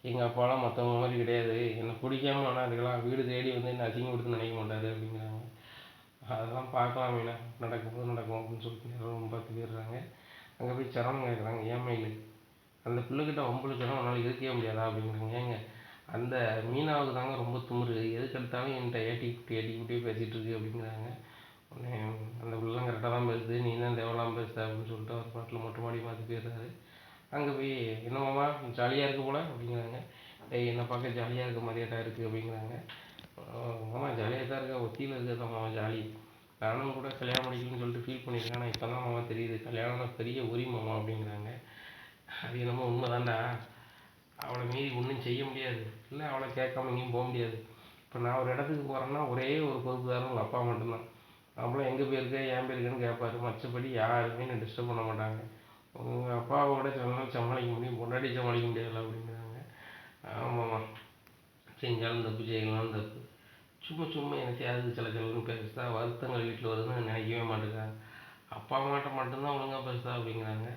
"எங்கள் அப்பாலாம் மற்றவங்க மாதிரி கிடையாது, என்னை பிடிக்காம வேணா இருக்கலாம், வீடு தேடி வந்து என்னை அசிங்கப்படுத்துன்னு நினைக்க மாட்டார்" அப்படிங்கிறாங்க. "அதெல்லாம் பார்க்கலாம் மீனா, நடக்கும்போது நடக்கும்" அப்படின்னு சொல்லிட்டு நேரம் பார்த்து போயிடுறாங்க. அங்கே போய் சரவணன் கேட்குறாங்க, "ஏன் மயில், அந்த பிள்ளைகிட்ட வம்பிழுக்கணும், உன்னால் இருக்கவே முடியாதா" அப்படிங்கிறாங்க. "ஏங்க, அந்த மீனாவுக்கு தாங்க ரொம்ப திமிரு, எதுக்கு எடுத்தாலும் என்கிட்ட ஏட்டிக்கிட்டே பேசிகிட்டு இருக்கு" அப்படிங்கிறாங்க. உடனே "அந்த பிள்ளைலாம் கரெக்டாக தான் பேசுது, நீ தான் தேவையில்லாமல் பேசுத" அப்படின்னு சொல்லிட்டு அவர் பாட்டில் மொட்டை மாடி பார்த்து போயிடுறாரு. அங்கே போய், "என்ன மாமா, ஜாலியாக இருக்கு போல" அப்படிங்கிறாங்க. "ஏய், என்னை பார்க்க ஜாலியாக இருக்க மாதிரியாட்டா இருக்குது" அப்படிங்கிறாங்க. "மாமா ஜாலியாக தான் இருக்கா, ஒத்தியில் இருக்கிறது தான் மாமா ஜாலி, நானும் கூட கல்யாணம் முடிக்கணும்னு சொல்லிட்டு ஃபீல் பண்ணியிருக்கேன், ஆனால் இப்போ தான் மாமா தெரியுது, கல்யாணம்னா பெரிய உரி மாமா" அப்படிங்கிறாங்க. "அது என்னமோ உண்மை தான்டா, அவளை மீறி ஒன்றும் செய்ய முடியாது, இல்லை அவளை கேட்காம எங்கேயும் போக முடியாது. இப்போ நான் ஒரு இடத்துக்கு போகிறேன்னா ஒரே ஒரு பொறுப்புதாரன் உங்கள் அப்பா மட்டும்தான், நம்மளும் எங்கே போயிருக்க, ஏன் போயிருக்கேன்னு கேட்பாரு, மற்றபடி யாருமே என்னை டிஸ்டர்ப் பண்ண மாட்டாங்க. உங்கள் அப்பாவோட சில நாள் சமாளிக்க முடியும், பொண்டாட்டி சமாளிக்க முடியாதுல்ல" அப்படிங்கிறாங்க. "ஆமாம்மா, செஞ்சாலும் தப்பு, செய்யலாம் தப்பு, சும்மா சும்மா எனக்கையாவது சில சிலன்னு பேசுதா, வருத்தங்கள் வீட்டில் வருதுன்னு நினைக்கவே மாட்டேங்கிறாங்க, அப்பா அம்மாட்ட மட்டும்தான் ஒழுங்காக பேசுதா" அப்படிங்கிறாங்க.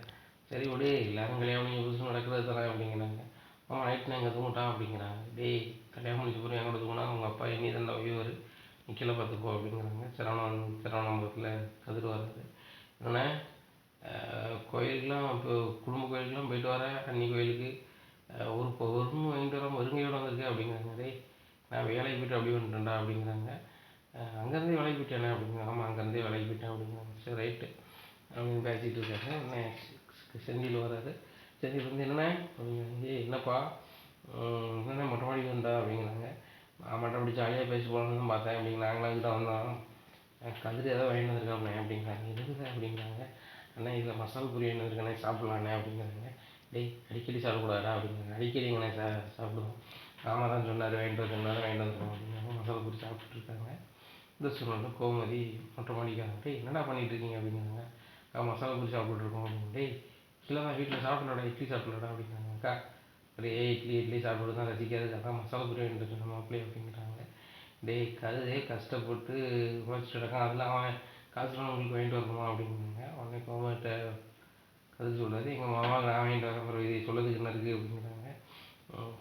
"சரி விடு, எல்லாரும் கல்யாணம் பண்ணி புதுசு நடக்கிறது தானே" அப்படிங்கிறாங்க. "அவன் நைட்டு நான் எங்கே தூங்கிட்டான்" அப்படிங்கிறாங்க. "டேய், கல்யாணம் முடிச்ச பிறகு என் கூட தூங்கினா உங்கள் அப்பா என்னையை தான் வையவர், நீ கீழே பார்த்துப்போ" அப்படிங்கிறாங்க. சரவணபுரத்தில் கதிர் வர்றாரு. "என்னண்ணே, கோயிலுக்கெலாம் இப்போ குடும்ப கோயிலுக்கெலாம் போயிட்டு வர, அன்னி கோயிலுக்கு ஒரு பொருள் வாங்கிட்டு வர மருங்கையோடு வந்திருக்கேன்" அப்படிங்கிறாங்க. "டேய், நான் வேலைக்கு போய்ட்டு அப்படியே வந்துட்டேன்டா" அப்படிங்கிறாங்க. "அங்கேருந்தே வேலைக்கு போயிட்டேனே" அப்படிங்கிறாங்க. "ஆமாம், அங்கேருந்தே வேலைக்கு போயிட்டேன்" அப்படிங்கிறாங்க. "சரி, ரைட்டு" அப்படின்னு பேசிகிட்டு இருக்காங்க. உடனே செந்தில் வராரு. செந்தில் வந்து, "என்னண்ணே" அப்படிங்கிறாங்க. "ஏய் என்னப்பா, என்னண்ணே மொட்டை மாடிக்கு வந்தா" அப்படிங்கிறாங்க. "நான் மற்றபடி ஜாலியாக பேசி போகலான்னு தான் பார்த்தேன்" அப்படிங்க. "நாங்களாம் கிட்ட வந்தோம், கதிர் ஏதோ வாங்கிட்டு வந்திருக்காண்ணே" அப்படிங்கிறாங்க. "எதுக்குண்ணே" அப்படிங்கிறாங்க. "அண்ணே, இதில் மசால் பூரி வாங்கிட்டு வந்திருக்கண்ணே, சாப்பிட்லாண்ணே" அப்படிங்கிறாங்க. "டேய், அடிக்கடி சாப்பிடக்கூடாதா" அப்படிங்கிறாங்க. "அடிக்கடி எங்கண்ணே சாப்பிடுவோம், மாமா தான் சொன்னார் வாங்கிட்டு வர சொன்னார், வாங்கிட்டு வந்துருக்கோம்" அப்படிங்கிறாங்க. மசாலா பூரி சாப்பிட்டுட்டு இருக்காங்க. இந்த சூழ்நிலை கோமதி மொட்டை மாடிக்காங்க. "டேய், என்னடா பண்ணிகிட்டு இருக்கீங்க" அப்படிங்கிறாங்க. மசாலா பூரி சாப்பிட்டுருக்கோம்" அப்படின்னு. "டேய், இல்லை தான் வீட்டில் சாப்பிடலடா, இட்லி சாப்பிடலடா" அப்படிங்கிறாங்க. "அக்கா, அப்படியே இட்லி சாப்பிட்டு தான் ரசிக்காது, அதான் மசாலா பூரி வாங்கிட்டு சொன்ன மாப்பிள்ளை" அப்படிங்கிறாங்க. "டேய், கழுதே கஷ்டப்பட்டு உழைச்சிட்டு இருக்கான், அதில் அவன் காசுலாம் உங்களுக்கு வாங்கிட்டு வரணுமா" அப்படிங்கிறாங்க. உடனே கோமதிட்ட கதிர் சொல்கிறாரு, "எங்கள் மாமாவுக்கு நான் வாங்கிட்டு வரேன், அப்புறம் இது சொல்லதுக்கு என்ன இருக்குது" அப்படிங்கிறாங்க.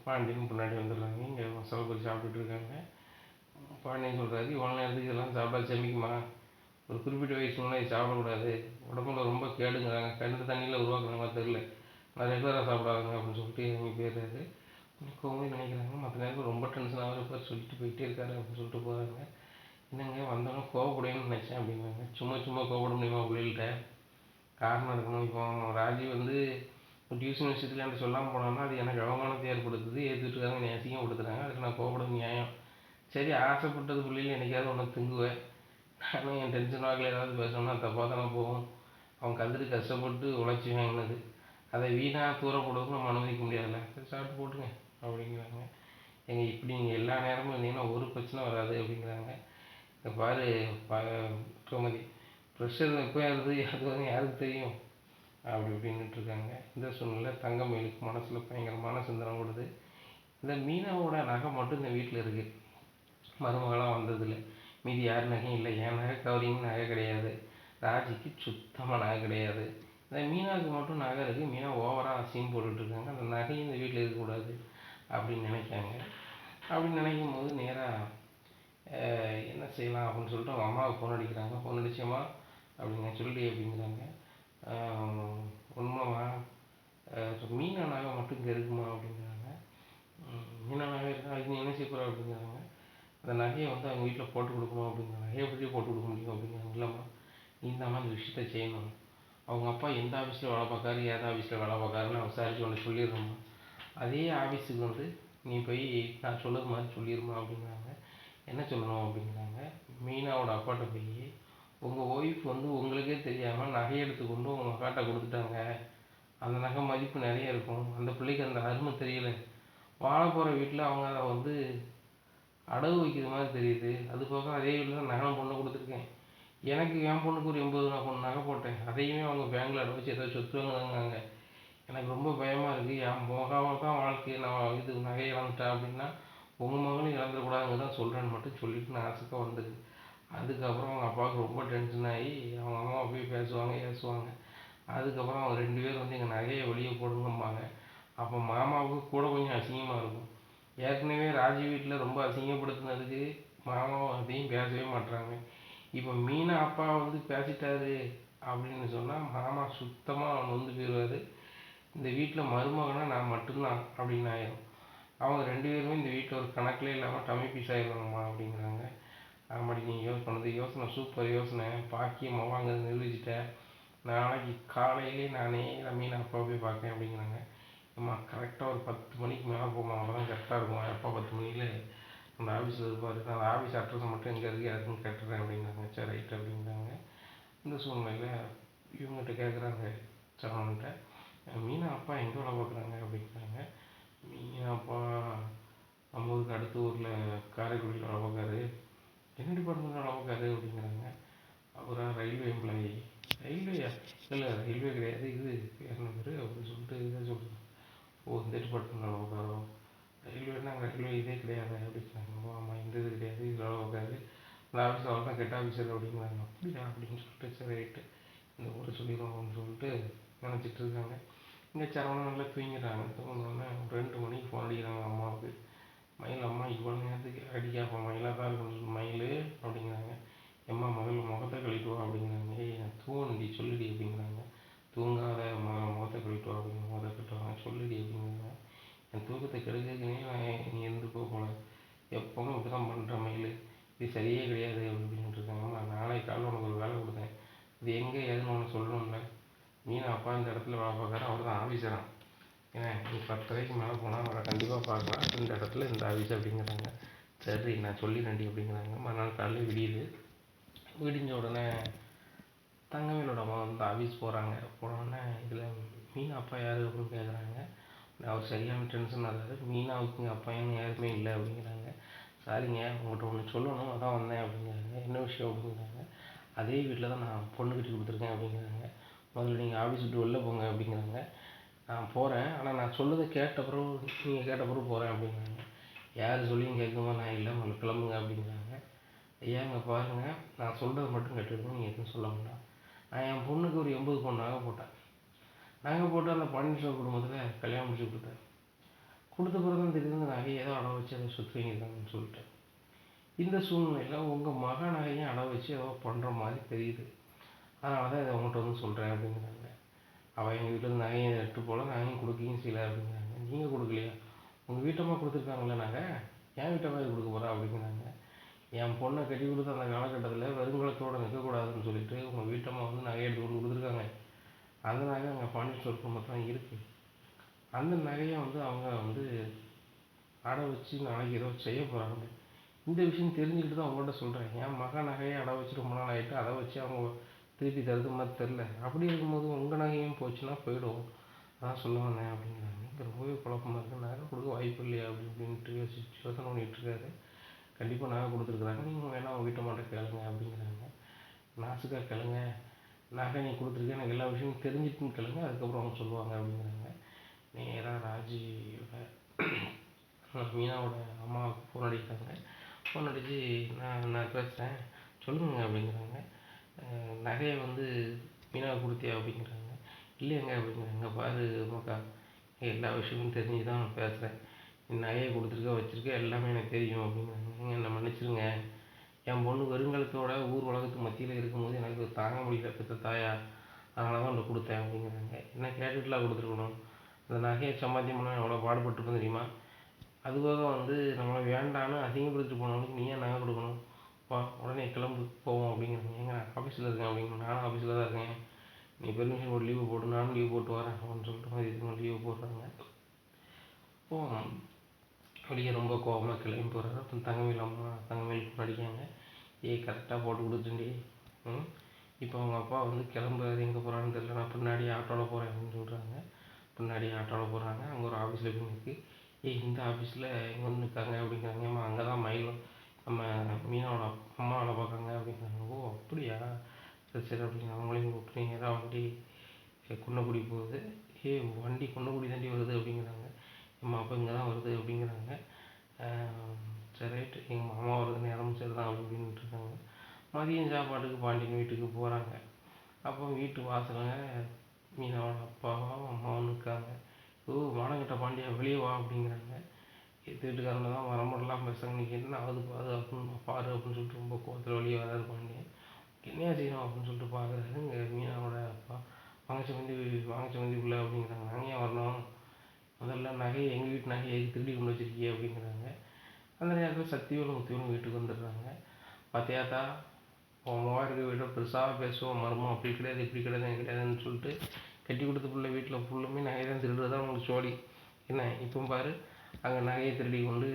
பாண்டியன் முன்னாடி வந்துடுறாங்க. இங்கே மசாலா பூரி சாப்பிட்டுட்டு இருக்காங்க. பாண்டியன் சொல்கிறாரு, "இவ்வளோ நேரத்துக்கு இதெல்லாம் சாப்பிட்டா செமிக்குமா, ஒரு குறிப்பிட்ட வயசுக்கு முன்னாடி சாப்பிடக்கூடாது, உடம்புல ரொம்ப கேடுங்கிறாங்க, கிணறு தண்ணியில் உருவாக்குற மாதிரி தெரில, நான் ரெகுலராக சாப்பிடாதுங்க" அப்படின்னு சொல்லிட்டு இறங்கி போயிடுறாரு. கோமதி நினைக்கிறாங்க, மற்ற நேரத்தில் ரொம்ப டென்ஷன் ஆகிறப்ப சொல்லிட்டு போயிட்டே இருக்காரு அப்படின்னு சொல்லிட்டு போகிறாங்க. "என்னங்க, வந்தோன்னே கோவப்படுவேன்னு நினச்சேன்" அப்படிங்கிறாங்க. "சும்மா சும்மா கோவப்பட முடியுமா பிள்ளைகள்கிட்ட, காரணம் இருக்கணும். இப்போ ராஜி வந்து டியூஷன் விஷயத்தில் என்கிட்ட சொல்லாமல் போனான்னா அது எனக்கு அவமானத்தை ஏற்படுத்துது, ஏற்றுட்டு இருக்காங்க, என்னை அசிங்கப்படுத்துகிறாங்க, அதுக்கு நான் கோவப்பட நியாயம். சரி, ஆசைப்பட்டது பிள்ளைகள் என்னைக்காவது ஒன்று திங்குவேன், நானும் என் டென்ஷன் வாக்கில் ஏதாவது பேசணும்னா தப்பாக தானே போகும். அவன் கந்துட்டு கஷ்டப்பட்டு உழைச்சி வாங்கினது, அதை வீணாக தூர போடுறதுக்கு நம்ம அனுமதிக்க முடியாதுல்ல. சரி சாப்பிட்டு போட்டுங்க அப்படிங்கிறாங்க. இப்படி நீங்கள் எல்லா நேரமும் இருந்தீங்கன்னா ஒரு பிரச்சனை வராது அப்படிங்கிறாங்க. இந்த பாரு கோமதி, ப்ரெஷர் எப்போ ஏறுது அது வந்து யாருக்கு தெரியும் அப்படி இப்படின்னுட்டு இருக்காங்க. இந்த சூழ்நிலை தங்கமயிலுக்கு மனசில் பயங்கரமான சிந்தனை கொடுது. இந்த மீனாவோட நகை மட்டும் இந்த வீட்டில் இருக்குது, மருமகளாக வந்ததில்லை. மீதி யார் நகையும் இல்லை. என் நகை கவரிங் நகை கிடையாது, ராஜிக்கு சுத்தமாக நகை கிடையாது. இந்த மீனாவுக்கு மட்டும் நகை இருக்குது. மீனா ஓவராக சீன் போட்டுட்ருக்காங்க. அந்த நகையும் இந்த வீட்டில் இருக்கக்கூடாது அப்படின்னு நினைக்காங்க. அப்படின்னு நினைக்கும் போது நேராக என்ன செய்யலாம் அப்படின்னு சொல்லிட்டு அவங்க அம்மாவுக்கு ஃபோன் அடிக்கிறாங்க. ஃபோன் அடிச்சம்மா அப்படிங்க சொல்லி அப்படிங்கிறாங்க. உண்மைமா மீனா நகை மட்டும் இங்கே இருக்குமா அப்படிங்கிறாங்க. மீனா நகை இருக்கா, அதுக்கு நீ என்ன செய்ய போகிற அப்படிங்கிறாங்க. அந்த நகையை வந்து அவங்க வீட்டில் போட்டு கொடுக்கணும் அப்படிங்கிறாங்க. நகையை எப்படி போட்டு கொடுக்க முடியும் அப்படிங்கிறாங்க. இல்லைம்மா, நீ தான் அந்த விஷயத்த செய்யணும். அவங்க அப்பா எந்த ஆஃபீஸில் வேலை பார்க்காரு, எந்த ஆஃபீஸில் வேலை பார்க்காருன்னு விசாரிச்சு ஒன்று சொல்லிடுறோம்மா. அதே ஆஃபீஸுக்கு வந்து நீ போய் நான் சொன்னது மாதிரி சொல்லிடுமா அப்படிங்கிறாங்க. என்ன சொல்லணும் அப்படிங்கிறாங்க. மீனாவோட அப்பாட்ட போய் உங்கள் ஒய்ஃப் வந்து உங்களுக்கே தெரியாமல் நகையை எடுத்து கொண்டு உங்கள் அக்காட்ட கொடுத்துட்டாங்க, அந்த நகை மதிப்பு நிறைய இருக்கும், அந்த பிள்ளைக்கு அந்த அருமை தெரியலை, வாழ போகிற வீட்டில் அவங்க அதை வந்து அடகு வைக்கிற மாதிரி தெரியுது. அது போக அதே வீட்டில் தான் நகை பொண்ணை கொடுத்துருக்கேன். எனக்கு என் பொண்ணுக்கு ஒரு 80 பொண்ணு நகை போட்டேன், அதையுமே அவங்க பேங்கில் அடை வச்சு ஏதாவது சொத்து வாங்கினாங்க. எனக்கு ரொம்ப பயமாக இருக்குது. என் மகாவை தான் வாழ்க்கையை நான் இது நகையை இழந்துட்டேன் அப்படின்னா உங்கள் மகனும் இழந்துடக்கூடாதுங்க தான் சொல்கிறேன்னு மட்டும் சொல்லிவிட்டு நான் ஆசைக்க வந்தது. அதுக்கப்புறம் அவங்க அப்பாவுக்கு ரொம்ப டென்ஷன் ஆகி அவங்க அம்மாவை போய் பேசுவாங்க ஏசுவாங்க. அதுக்கப்புறம் அவங்க 2 பேரும் வந்து எங்கள் நகையை வெளியே போடுங்கம்பாங்க. அப்போ மாமாவுக்கு கூட கொஞ்சம் அசிங்கமாக இருக்கும். ஏற்கனவே ராஜி வீட்டில் ரொம்ப அசிங்கப்படுத்தினதுக்கு மாமாவும் அதையும் பேசவே மாட்டுறாங்க. இப்போ மீனா அப்பா வந்து பேசிட்டாரு அப்படின்னு சொன்னால் மாமா சுத்தமாக அவன் வந்து போயிடுவார். இந்த வீட்டில் மருமகனா நான் மட்டும்தான் அப்படின்னு ஆயிரும். அவங்க 2 பேருமே இந்த வீட்டில் ஒரு கணக்கில் இல்லாமல் டம்மி பீஸ் ஆகிடுவாங்கம்மா அப்படிங்கிறாங்க. ஆமாடி, நீ பண்ணது யோசனை சூப்பர் யோசனை, பாக்கியமாக அங்கே நிரூபிச்சிட்டேன். நாளைக்கு காலையிலே நானே மீனா அப்பா போய் பார்க்கேன் அப்படிங்கிறாங்க. அம்மா கரெக்டாக ஒரு 10 மணிக்கு மேலே போமா, அவ்வளோதான் கரெக்டாக இருக்கும். அப்பா 10 மணியில் அந்த ஆஃபீஸில் இருப்பார். அந்த ஆஃபீஸ் அட்ரஸை மட்டும் எங்கே இருக்குது யாருக்குன்னு கேட்டுறேன் அப்படிங்கிறாங்க. சரி ரைட் அப்படிங்கிறாங்க. இந்த சூழ்நிலையில் இவங்ககிட்ட கேட்குறாங்க சரவணன்ட்ட, மீனா அப்பா எங்கே வேலை பார்க்குறாங்க அப்படிங்கிறாங்க. மீனா அப்பா நம்ம ஊருக்கு அடுத்த ஊரில் காரைக்குடியில் வேலை பார்க்காரு. என்ன டிபார்ட்மெண்ட்டில் வேலை பார்க்காரு அப்படிங்கிறாங்க. அப்புறம் ரயில்வே எம்ப்ளாயி. ரயில்வேயா? இல்லை ரயில்வே கிடையாது, இது என்ன பேர் அப்படின்னு சொல்லிட்டு இதை சொல்கிறேன். ஓ, இந்த டிபார்ட்மெண்ட் வேலை பார்க்காரோ? ரயில்வேனா அங்கே ரயில்வே இதே கிடையாது அப்படிங்கிறாங்க. ஓ ஆமாம், இந்த இது கிடையாது, இது வேலை பார்க்காது, இந்த ஆஃபீஸில் அவர் தான் கெட்ட ஆஃபீஸர் அப்படிங்கிறாங்க. அப்படியா அப்படின்னு சொல்லிட்டு சரி ரைட்டு இந்த ஊரை சொல்லிடுவோம் அப்படின்னு சொல்லிட்டு நினச்சிட்டு இருக்காங்க. இங்கே சரவணன் நல்லா தூங்கிடுறாங்க. தூங்கினோடனே 2 மணிக்கு ஃபோன் அடிக்கிறாங்க அம்மாவுக்கு. மயில், அம்மா இவ்வளோ நேரத்துக்கு அடிக்காப்பா, மயிலாக தான் இருக்கணும் மயில் அப்படிங்கிறாங்க. எம்மா முதல்ல முகத்தை கழிட்டு வா அப்படிங்கிறாங்க. நான் தூங்கணுடி சொல்லுடி அப்படிங்கிறாங்க. தூங்காத முகத்தை கழிட்டு வா அப்படிங்கிற, முகத்தை கட்டுவாங்க சொல்லுடி அப்படிங்கிறாங்க. என் தூக்கத்தை கெடுக்கிறதுக்குனே நீ இருந்துக்கோ போல, எப்போவும் இப்படி தான் பண்ணுற மயில், இது சரியே கிடையாது அப்படின்ட்டு இருக்காங்க. நாளைக்கு காலையில் உனக்கு ஒரு வேலை கொடுத்தேன், இது எங்கே ஏதுன்னு உனக்கு சொல்லணும்ல. மீனா அப்பா இந்த இடத்துல வேலை பார்க்குறாரு, அவர் தான் ஆஃபீஸரான். ஏன்னா நீ 10:30க்கு மேலே போனால் அவரை கண்டிப்பாக பார்க்கலாம், இந்த இடத்துல இந்த ஆஃபீஸ் அப்படிங்கிறாங்க. சரி நான் சொல்லிடுறேன்டி அப்படிங்கிறாங்க. மறுநாள் காலையில் விடியுது. விடிஞ்ச உடனே தங்கவேலோட அம்மா வந்து ஆஃபீஸ் போகிறாங்க. போனோடனே இதில் மீனா அப்பா யார் அப்படின்னு கேட்குறாங்க. அவர் சரியான டென்ஷன் ஆகிறாரு. மீனாவுக்குங்க அப்பான்னு யாருமே இல்லை அப்படிங்கிறாங்க. சாரிங்க, உங்கள்கிட்ட ஒன்று சொல்லணும், அதான் வந்தேன் அப்படிங்கிறாங்க. என்ன விஷயம் அப்படிங்கிறாங்க. அதே வீட்டில் தான் நான் பொண்ணு கட்டி கொடுத்துருக்கேன் அப்படிங்கிறாங்க. முதல்ல நீங்கள் ஆஃபீஸ் விட்டு வெளில போங்க அப்படிங்கிறாங்க. நான் போகிறேன், ஆனால் நான் சொல்லதை கேட்ட பிறகு நீங்கள் கேட்ட பிறகு போகிறேன் அப்படிங்கிறாங்க. யார் சொல்லியும் கேட்குமா, நான் இல்லை, உங்களுக்கு கிளம்புங்க அப்படிங்கிறாங்க. ஐயா இங்கே பாருங்கள், நான் சொல்கிறத மட்டும் கேட்டுருக்கோம், நீங்கள் எதுவும் சொல்ல வேண்டாம். நான் என் பொண்ணுக்கு ஒரு 80 பவுன் நகை போட்டேன். நகை போட்டு அந்த பன்னீர்செல்வம் குடும்பத்தில் கல்யாணம் முடிச்சு கொடுத்தேன். கொடுத்த பிறகு தான் திடீர்னு நகையை ஏதோ அடை வச்சு அதை சுற்றி வாங்கியிருக்காங்கன்னு சொல்லிட்டேன். இந்த சூழ்நிலையில் உங்கள் மக நகையும் அடை வச்சு ஏதோ பண்ணுற மாதிரி தெரியுது, அதனால தான் இதை உங்கள்கிட்ட வந்து சொல்கிறேன் அப்படிங்கிறாங்க. அவள் எங்கள் வீட்டில் நகையை எட்டு போல் நகையும் கொடுக்கையும் செய்யலை அப்படிங்கிறாங்க. நீங்கள் கொடுக்கலையா? உங்கள் வீட்டம்மா கொடுத்துருக்காங்களே நகை, என் வீட்டம்மா இது கொடுக்க போகிறா அப்படிங்கிறாங்க. என் பொண்ணை கட்டி கொடுத்த அந்த காலகட்டத்தில் வெறுங்குளத்தோடு நிற்கக்கூடாதுன்னு சொல்லிட்டு உங்கள் வீட்டம்மா வந்து நகையை எடுத்து கொண்டு கொடுத்துருக்காங்க. அந்த நகை அங்கே பன்னீர்செல்வம் குடும்பத்தில் தான் இருக்குது. அந்த நகையை வந்து அவங்க வந்து அடை வச்சு நாளைக்கு ஏதோ செய்ய போகிறாங்க. இந்த விஷயம் தெரிஞ்சுக்கிட்டு தான் உங்கள்கிட்ட சொல்கிறேன். என் மகன் நகையை அடை வச்சு ரொம்ப நாள் ஆகிட்டு, அதை வச்சு அவங்க திருப்பி தருது மாதிரி தெரில. அப்படி இருக்கும்போது உங்கள் நகையும் போச்சுன்னா போயிடும். அதான் சொல்ல வந்தேன் அப்படிங்கிறாங்க. இங்கே ரொம்பவே குழப்பமாக இருக்குது. நகை கொடுக்க வாய்ப்பு இல்லையா அப்படி இப்படின்ட்டு யோசனை பண்ணிகிட்ருக்காரு. கண்டிப்பாக நகை கொடுத்துருக்குறாங்க. நீங்கள் வேணால் உங்கள் வீட்டை மட்டும் கேளுங்க அப்படிங்கிறாங்க. நாசுக்காக கேளுங்க, நகை நீ கொடுத்துருக்க, எனக்கு எல்லா விஷயமும் தெரிஞ்சுட்டுன்னு கேளுங்க, அதுக்கப்புறம் அவங்க சொல்லுவாங்க அப்படிங்கிறாங்க. நேராக ராஜியோட மீனாவோட அம்மாவுக்கு ஃபோன் அடிக்கிறாங்க. ஃபோன் அடித்து நான் பேசுகிறேன் சொல்லுங்க அப்படிங்கிறாங்க. நகையை வந்து மீனாவுக்கு கொடுத்தியா அப்படிங்கிறாங்க. இல்லையங்க அப்படிங்கிறாங்க. பாரு மக்கா, எல்லா விஷயமும் தெரிஞ்சு தான் நான் பேசுகிறேன். நீ நகையை கொடுத்துருக்க வச்சுருக்க எல்லாமே எனக்கு தெரியும் அப்படிங்கிறாங்க. என்னை மன்னிச்சிருங்க, என் பொண்ணு வருங்காலத்தோட ஊர் உலகத்துக்கு மத்தியில் இருக்கும்போது எனக்கு தாங்க முடியல பெற்ற தாயா, அதனால தான் உன்னை கொடுத்தேன் அப்படிங்கிறாங்க. என்ன கேட்டுட்டுலாம் கொடுத்துருக்கணும், அந்த நகையை சம்பாத்தியம் பண்ண எவ்வளோ பாடுபட்டுருப்போம் தெரியுமா? அதுபோக வந்து நம்மளை வேண்டான்னு அசிங்கப்படுத்திட்டு போனவங்களுக்கு நீ ஏன் நகை கொடுக்கணும்? வா உடனே கிளம்பு போவோம் அப்படிங்கிறாங்க. ஏங்க நான் ஆஃபீஸில் இருக்கேன் அப்படிங்க. நானும் ஆஃபீஸில் தான் இருக்கேன், நீ பெர்மிஷன் போட்டு லீவு போட்டு, நானும் லீவ் போட்டு வரேன் அப்படின்னு சொல்லிட்டு மாதிரி இதுக்கு லீவு போடுறாங்க. அப்போது வெளியே ரொம்ப கோபமாக கிளம்பி போகிறாரு. அப்புறம் தங்கமேல் படிக்காங்க. கரெக்டாக போட்டு கொடுத்துட்டே. இப்போ அவங்க அப்பா வந்து கிளம்புறாரு, எங்கே போகிறான்னு தெரியல, நான் பின்னாடி ஆட்டோவில் போகிறேன் அப்படின்னு சொல்கிறாங்க. பின்னாடி ஆட்டோவில் போகிறாங்க. அங்கே ஒரு ஆஃபீஸில் போய் நிற்கு. இந்த ஆஃபீஸில் இங்கே வந்து நிற்காங்க அப்படிங்கிறாங்க. அம்மா அங்கே தான் நம்ம மீனாவோட அம்மா வேலை பார்க்காங்க அப்படிங்கிறாங்க. ஓ அப்படியா, சரி சரி அப்படிங்க. அவங்களையும் கூப்பிட்டு நேராக வண்டி குன்னக்குடி போகுது. வண்டி குன்னக்குடி தாண்டி வருது அப்படிங்கிறாங்க. அம்மா அப்போ இங்கே தான் வருது அப்படிங்கிறாங்க. சரி ரைட்டு, எங்கள் மாமா வருது நேரமும் சரி தான் அப்படி இப்படின்ட்டு இருக்காங்க. மதியம் சாப்பாட்டுக்கு பாண்டியன் வீட்டுக்கு போகிறாங்க. அப்போ வீட்டு வாசலுங்க மீனாவோட அப்பாவும் அம்மாவும் நிற்காங்க. வானங்கிட்ட பாண்டியா வெளியே வா அப்படிங்கிறாங்க. வீட்டுக்காரங்க தான் வரமுடலாம் பேசுகிறாங்க. இன்றைக்கி என்ன ஆகுது பாரு அப்படின்னு பாரு அப்படின்னு சொல்லிட்டு ரொம்ப கோவத்தில் வெளியே வராது பாண்டியன். என்னையா செய்யணும் அப்படின்னு சொல்லிட்டு பார்க்குறாரு. இங்கே மீனாவோட அப்பா வாங்கச்ச உள்ள அப்படிங்கிறாங்க. நாங்கள் ஏன் வரணும், முதல்ல நகையை எங்கள் வீட்டு நகையை திருடி கொண்டு வச்சிருக்கியே அப்படிங்கிறாங்க. அந்த நேரத்தில் சக்திவேலும் முத்திவேலும் வீட்டுக்கு வந்துடுறாங்க. பார்த்தியாத்தா, உன் இருக்க வீட்டை பெருசாக பேசுவோம், மருமம் அப்படி கிடையாது இப்படி கிடையாதுன்னு சொல்லிட்டு கட்டி கொடுத்த பிள்ளை வீட்டில் ஃபுல்லுமே நகை தான் திருடுறது தான் உங்களுக்கு சோழி என்ன. இப்போ பாரு, அங்கே நகையை திருடி கொண்டு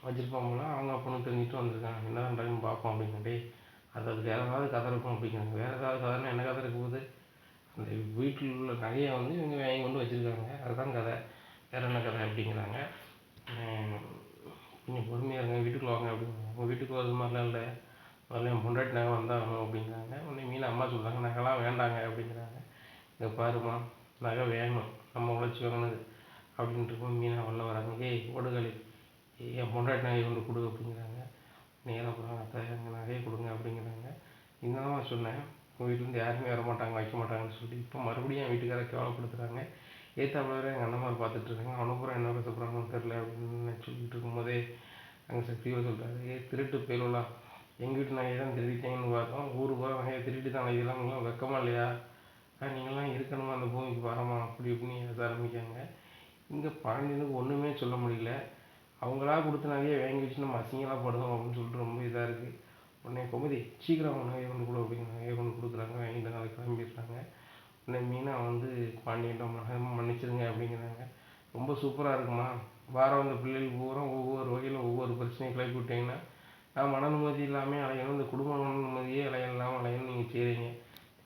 வச்சுருப்பாங்களா, அவங்க அப்பனும் தெரிஞ்சுட்டு வந்திருக்காங்க. என்ன பண்ணுறாங்கன்னு பார்ப்போம் அப்படின்னாடே. அது வேறு ஏதாவது கதை இருக்கும் அப்படிங்கிறாங்க. வேறு ஏதாவது கதைன்னா என்ன கதை இருக்க போகுது, அந்த வீட்டில் உள்ள நகையை வந்து இவங்க வாங்கி கொண்டு வச்சுருக்காங்க, அதுதான் கதை, வேறு என்ன கதை அப்படிங்கிறாங்க. கொஞ்சம் பொறுமையாக இருங்க, வீட்டுக்குள்ளே வாங்க அப்படிங்கிறாங்க. உங்கள் வீட்டுக்கு வரது மாதிரிலாம் இல்லை, முதல்ல என் பொண்டாட்டி நகை வந்தாகணும் அப்படிங்கிறாங்க. உடனே மீன் அம்மா சொல்கிறாங்க நகைலாம் வேண்டாங்க அப்படிங்கிறாங்க. இங்கே பாருமா, நகை வேணும், நம்ம உழைச்சி வாங்கினது அப்படின்ட்டு இருக்கோம். மீனா வெளில வராங்க. ஓடுகளி, என் பொண்டாட்டி நகையை கொண்டு கொடு அப்படிங்கிறாங்க. நேராக போகிறாங்க. அத்தை எங்கள் நகையை கொடுங்க அப்படிங்கிறாங்க. இன்னும் சொன்னேன், உங்கள் வீட்டிலேருந்து யாருமே வர மாட்டாங்க வைக்க மாட்டாங்கன்னு சொல்லிட்டு இப்போ மறுபடியும் என் வீட்டுக்காரை கேவலப்படுத்துகிறாங்க. ஏற்றாப்புல எங்கள் அண்ணன் பார்த்துட்டு இருக்காங்க. அவனுப்புறம் என்ன பேச போகிறாங்கன்னு தெரில அப்படின்னு சொல்லிட்டு இருக்கும்போதே அங்கே சக்தியாக சொல்கிறாரு. திருட்டு பேருலாம் எங்கள் வீட்டு நகையை தான் திருடிட்டேங்கன்னு பார்த்தோம், ஊருக்கு போகிற நகையை திருட்டு தான், இதெல்லாம் உங்களாம் வெக்கமா இல்லையா, நீங்களாம் இருக்கணுமா அந்த பூமிக்கு வரமா அப்படி இப்படின்னு எழுத ஆரம்பிக்காங்க. இங்கே பாண்டியனுக்கு ஒன்றுமே சொல்ல முடியல. அவங்களா கொடுத்த நகையை வாங்கி வச்சு நம்ம அசிங்கலாம் படுதோம் அப்படின்னு சொல்லிட்டு ரொம்ப இதாக இருக்குது. உடனே கோமதி சீக்கிரம் அவங்க நகையை கொண்டு கொடு அப்படிங்கிற நகையை கொண்டு கொடுக்குறாங்க. வாங்கிட்டு அதை கிளம்பிடுறாங்க. உடனே மீனா வந்து பாண்டியன் மன்னிச்சிருங்க அப்படிங்கிறாங்க. ரொம்ப சூப்பராக இருக்குமா, வாரம் வந்த பிள்ளைகள் பூரா ஒவ்வொரு வகையில் ஒவ்வொரு பிரச்சனையை கிளப்பி விட்டிங்கன்னா நான் மன நிம்மதி இல்லாமல் அலையணும், இந்த குடும்ப மன நிம்மதியே இல்லாமல் அலையணும் நீங்கள் செய்கிறீங்க.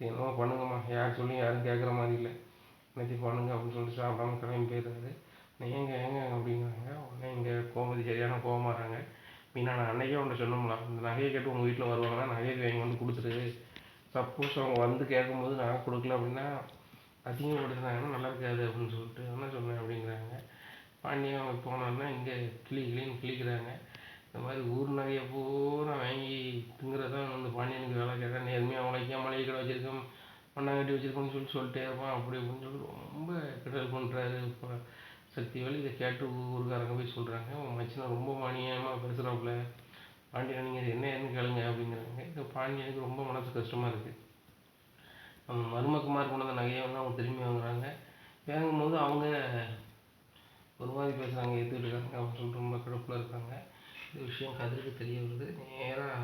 என்னமோ பண்ணுங்கம்மா, யார் சொல்லி யாரும் கேட்குற மாதிரி இல்லை, என்னத்தையும் பண்ணுங்க அப்படின்னு சொல்லிட்டு சாப்பிடாம கிளம்பி போயிடுறாரு. ஏங்க அப்படிங்கிறாங்க. உடனே இங்கே கோமதி சரியான கோவமாகறாங்க. மீனா, நான் அன்றைக்கே உன்னை சொன்னோம்ல, இந்த நகையை கேட்டு உங்கள் வீட்டில் வருவாங்கன்னா நகையை வாங்கி வந்து கொடுத்துரு. சப்போஸ் அவங்க வந்து கேட்கும்போது நான் கொடுக்கல அப்படின்னா அசிங்கப்படுத்துனாங்கன்னா நல்லா இருக்காது அப்படின்னு சொல்லிட்டு என்ன சொன்னேன் அப்படிங்கிறாங்க. பாண்டியன் போனோன்னா இங்கே கிளின்னு கிளிக்கிறாங்க. இந்த மாதிரி ஊர் நகையை பூரா வாங்கி திங்கிறதான் வந்து பாண்டியனுக்கு வேலை. கேட்க நேர்மையாக உழைக்க மளிகை கடை வச்சுருக்கோம், மண்ணாங்கட்டி வச்சுருக்கோம்னு சொல்லிட்டே இருப்பான். அப்படி அப்படின்னு சொல்லி ரொம்ப கிண்டல் பண்ணுறாரு. இப்போ சக்திவேல் இதை கேட்டு ஊருக்காரங்க போய் சொல்கிறாங்க, உன் மச்சினை ரொம்ப மானியமாக பேசுகிறாப்புல, பாண்டியன் நீங்கள் இது என்ன கேளுங்க அப்படிங்கிறாங்க. இந்த பாண்டியனுக்கு ரொம்ப மனசு கஷ்டமாக இருக்குது. அவங்க மருமக்குமார் கொண்டு வந்த நகையை வந்து அவங்க திரும்பி வாங்குறாங்க. வாங்கும்போது அவங்க ஒரு மாதிரி பேசுகிறாங்க, ஏற்றுக்கிட்டுருக்காங்க அப்படின்னு சொல்லிட்டு ரொம்ப கடுப்பில் இருக்காங்க. இந்த விஷயம் கதிருக்கு தெரிய வருது. நேராக